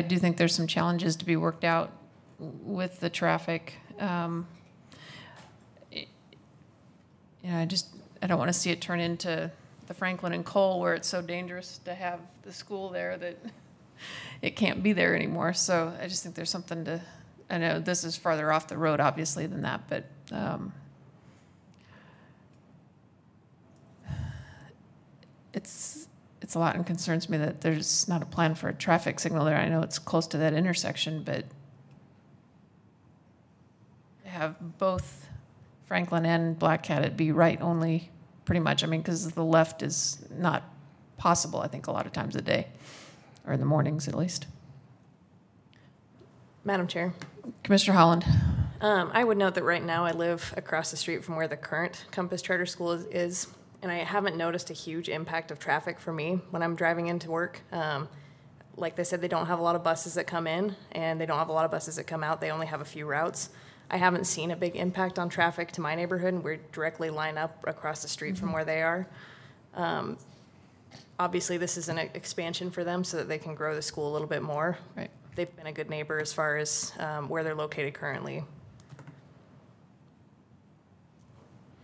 do think there's some challenges to be worked out with the traffic. I don't want to see it turn into the Franklin and Cole where it's so dangerous to have the school there that it can't be there anymore. So I just think there's something to, I know this is farther off the road obviously than that, but it's a lot and concerns me that there's not a plan for a traffic signal there. I know it's close to that intersection, but have both Franklin and Black Cat it be right only pretty much. I mean, because the left is not possible, I think, a lot of times a day, or in the mornings at least. Madam Chair. Commissioner Holland. I would note that right now I live across the street from where the current Compass Charter School is, and I haven't noticed a huge impact of traffic for me when I'm driving into work. Like they said, they don't have a lot of buses that come in, and they don't have a lot of buses that come out. They only have a few routes. I haven't seen a big impact on traffic to my neighborhood, and we directly line up across the street from where they are. Obviously, this is an expansion for them so that they can grow the school a little bit more. Right. They've been a good neighbor as far as where they're located currently.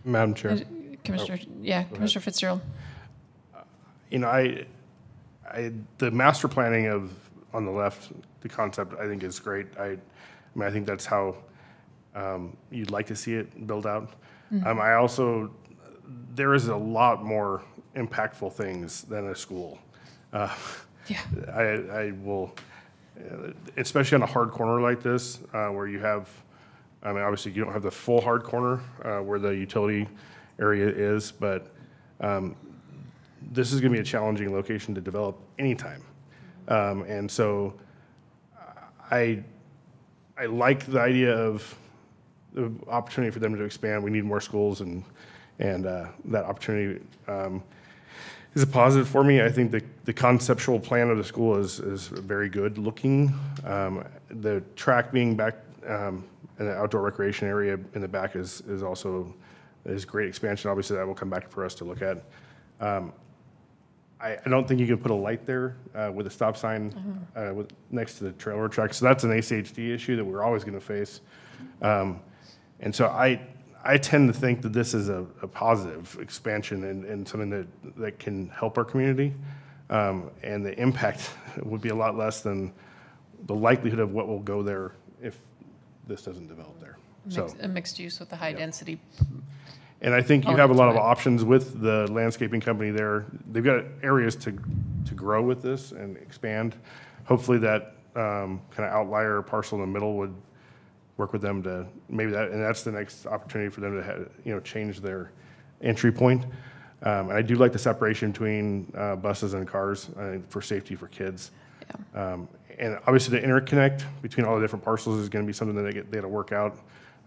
Madam Chair. Commissioner, Commissioner Fitzgerald. The master planning on the left, the concept I think is great. I think that's how you'd like to see it build out. Mm-hmm. There is a lot more impactful things than a school. I will, especially on a hard corner like this, where you have, obviously you don't have the full hard corner where the utility area is, but this is going to be a challenging location to develop anytime. And so I like the idea of the opportunity for them to expand. We need more schools, and that opportunity is a positive for me. I think the conceptual plan of the school is very good looking. The track being back in the outdoor recreation area in the back is also great expansion. Obviously, that will come back for us to look at. I don't think you can put a light there with a stop sign next to the trailer track. So that's an ACHD issue that we're always going to face. And so I tend to think that this is a positive expansion and something that can help our community. And the impact would be a lot less than the likelihood of what will go there if this doesn't develop there. A mixed use with the high density. And I think you have a lot of options with the landscaping company there. They've got areas to grow with this and expand. Hopefully that kind of outlier parcel in the middle would work with them to and that's the next opportunity for them to change their entry point. And I do like the separation between buses and cars for safety for kids. Yeah. And obviously the interconnect between all the different parcels is going to be something that they got to work out.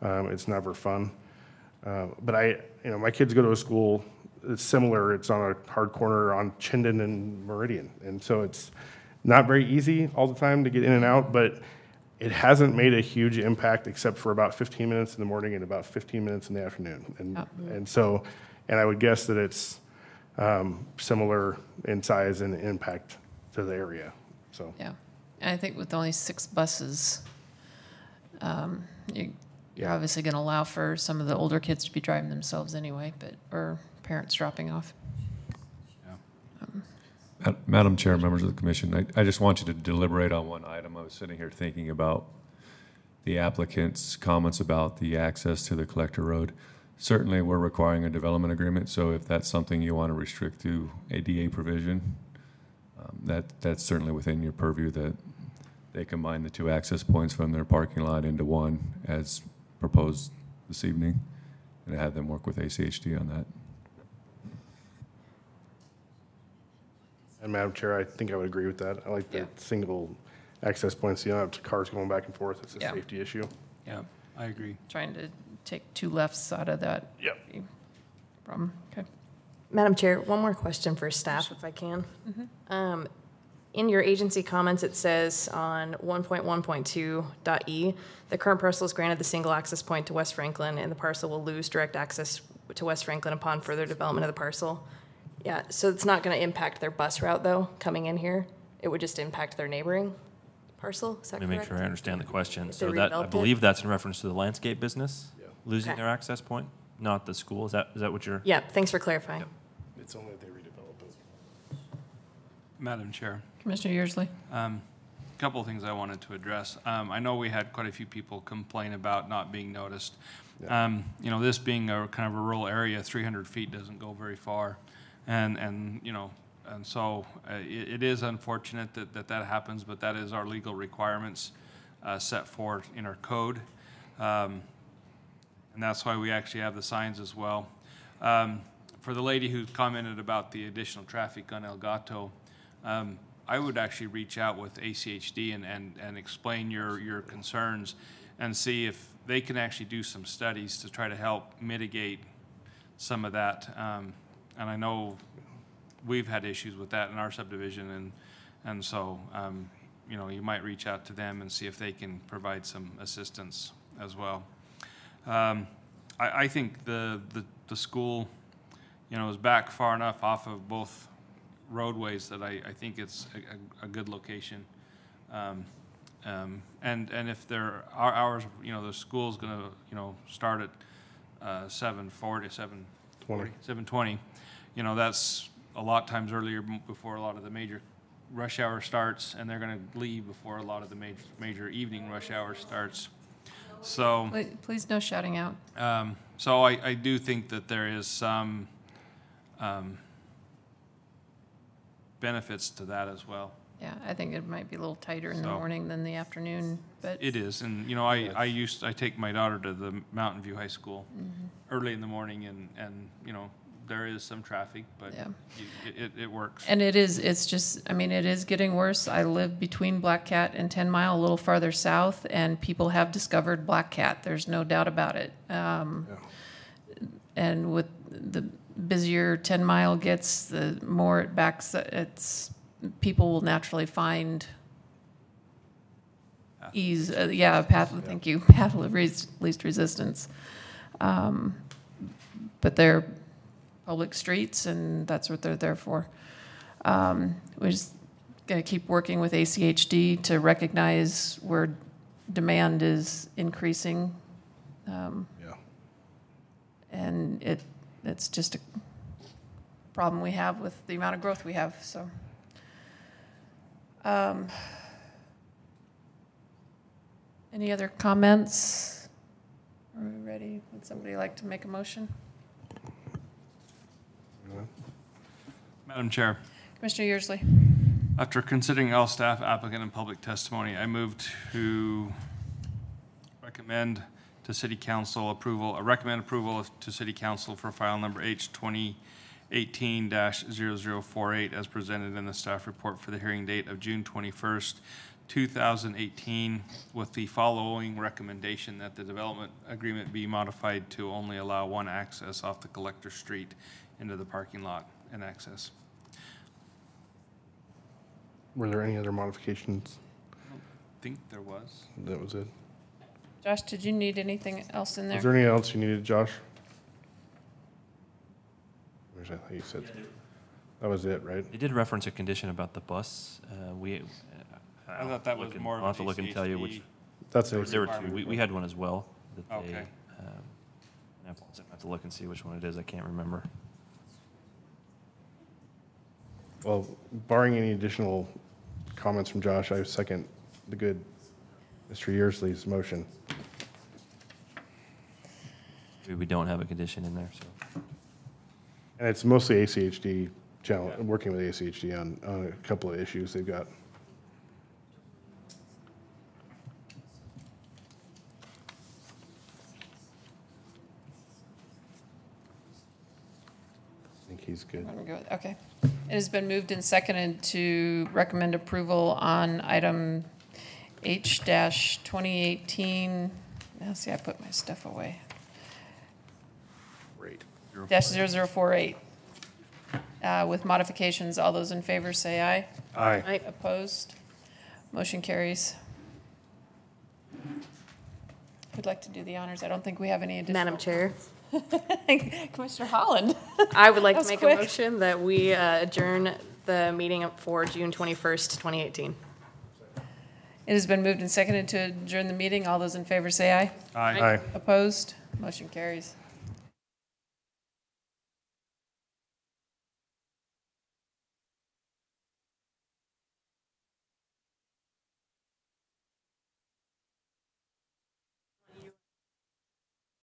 It's never fun. But my kids go to a school, it's similar. It's on a hard corner on Chinden and Meridian. And so it's not very easy all the time to get in and out, but it hasn't made a huge impact except for about 15 minutes in the morning and about 15 minutes in the afternoon. And I would guess that it's similar in size and impact to the area. So yeah, and I think with only 6 buses, you're obviously going to allow for some of the older kids to be driving themselves anyway, or parents dropping off. Madam Chair, members of the commission, I just want you to deliberate on one item. I was sitting here thinking about the applicant's comments about the access to the collector road. Certainly, we're requiring a development agreement, so if that's something you want to restrict through ADA provision, that's certainly within your purview, that they combine the 2 access points from their parking lot into one as proposed this evening, and have them work with ACHD on that. And Madam Chair, I think I would agree with that. I like the single access points, you don't have cars going back and forth. It's a Yeah. safety issue. Yeah, I agree. Trying to take two lefts out of that. Yep. Problem, okay. Madam Chair, one more question for staff, if I can. In your agency comments, it says on 1.1.2.e, the current parcel is granted the single access point to West Franklin, and the parcel will lose direct access to West Franklin upon further development of the parcel. Yeah, so it's not going to impact their bus route, though, coming in here? It would just impact their neighboring parcel? Is that Let me correct? make sure I understand the question. If they So that, I redeveloped it? believe that's in reference to the landscape business losing Okay. their access point, not the school. Is that what you're? Yeah, thanks for clarifying. It's only if they redevelop it. Madam Chair. Commissioner Yearsley? Couple of things I wanted to address. I know we had quite a few people complain about not being noticed. You know, this being a kind of a rural area, 300 feet doesn't go very far. And you know, and so it is unfortunate that happens, but that is our legal requirements set forth in our code. And that's why we actually have the signs as well. For the lady who commented about the additional traffic on El Gato, I would actually reach out with ACHD and explain your concerns and see if they can actually do some studies to try to help mitigate some of that. And I know we've had issues with that in our subdivision, and so you know, you might reach out to them and see if they can provide some assistance as well. I think the school, you know, is back far enough off of both roadways that I think it's a good location. And if there are hours, you know, the school's gonna, you know, start at 7:20, you know, that's a lot of times earlier before a lot of the major rush hour starts, and they're gonna leave before a lot of the major evening rush hour starts. So Please no shouting out. so I do think that there is some benefits to that as well. Yeah, I think it might be a little tighter in the So- morning than the afternoon, but. It is, and you know, I take my daughter to the Mountain View High School early in the morning, and you know, there is some traffic, but Yeah. it works. And it's just, I mean, it is getting worse. I live between Black Cat and 10 Mile, a little farther south, and people have discovered Black Cat. There's no doubt about it. And with the busier 10 Mile gets, the more it backs, people will naturally find ease, path of least resistance. But they're public streets, and that's what they're there for. We're just gonna keep working with ACHD to recognize where demand is increasing. And it's just a problem we have with the amount of growth we have, so. Any other comments? Are we ready? Would somebody like to make a motion? Madam Chair. Commissioner Yearsley. After considering all staff, applicant, and public testimony, I move to recommend to City Council approval, recommend approval to City Council for file number H 2018-0048 as presented in the staff report for the hearing date of June 21st, 2018, with the following recommendation: that the development agreement be modified to only allow one access off the Collector Street into the parking lot and access. Were there any other modifications? I don't think there was. That was it. Josh, did you need anything else in there? Is there anything else you needed, Josh? Where's that? You said that was it, right? They did reference a condition about the bus. I thought that was more of I'll have to look and tell you which. That's there, it. there were two. We had one as well. That they, Okay. I have to look and see which one it is. I can't remember. Well, barring any additional comments from Josh, I second the good Mr. Yearsley's motion. We don't have a condition in there, so. And it's mostly ACHD challenge, working with ACHD on a couple of issues they've got. Thank he's good. Okay. It has been moved and seconded to recommend approval on item H-2018. Now, see, I put my stuff away. Great. Dash 0048. With modifications, all those in favor say aye. Aye. Aye. Opposed? Motion carries. Who'd like to do the honors? I don't think we have any additional. Madam Chair. Commissioner Holland. I would like That to was make quick. a motion that we adjourn the meeting up for June 21st, 2018. It has been moved and seconded to adjourn the meeting. All those in favor say aye. Aye. Aye. Opposed? Motion carries.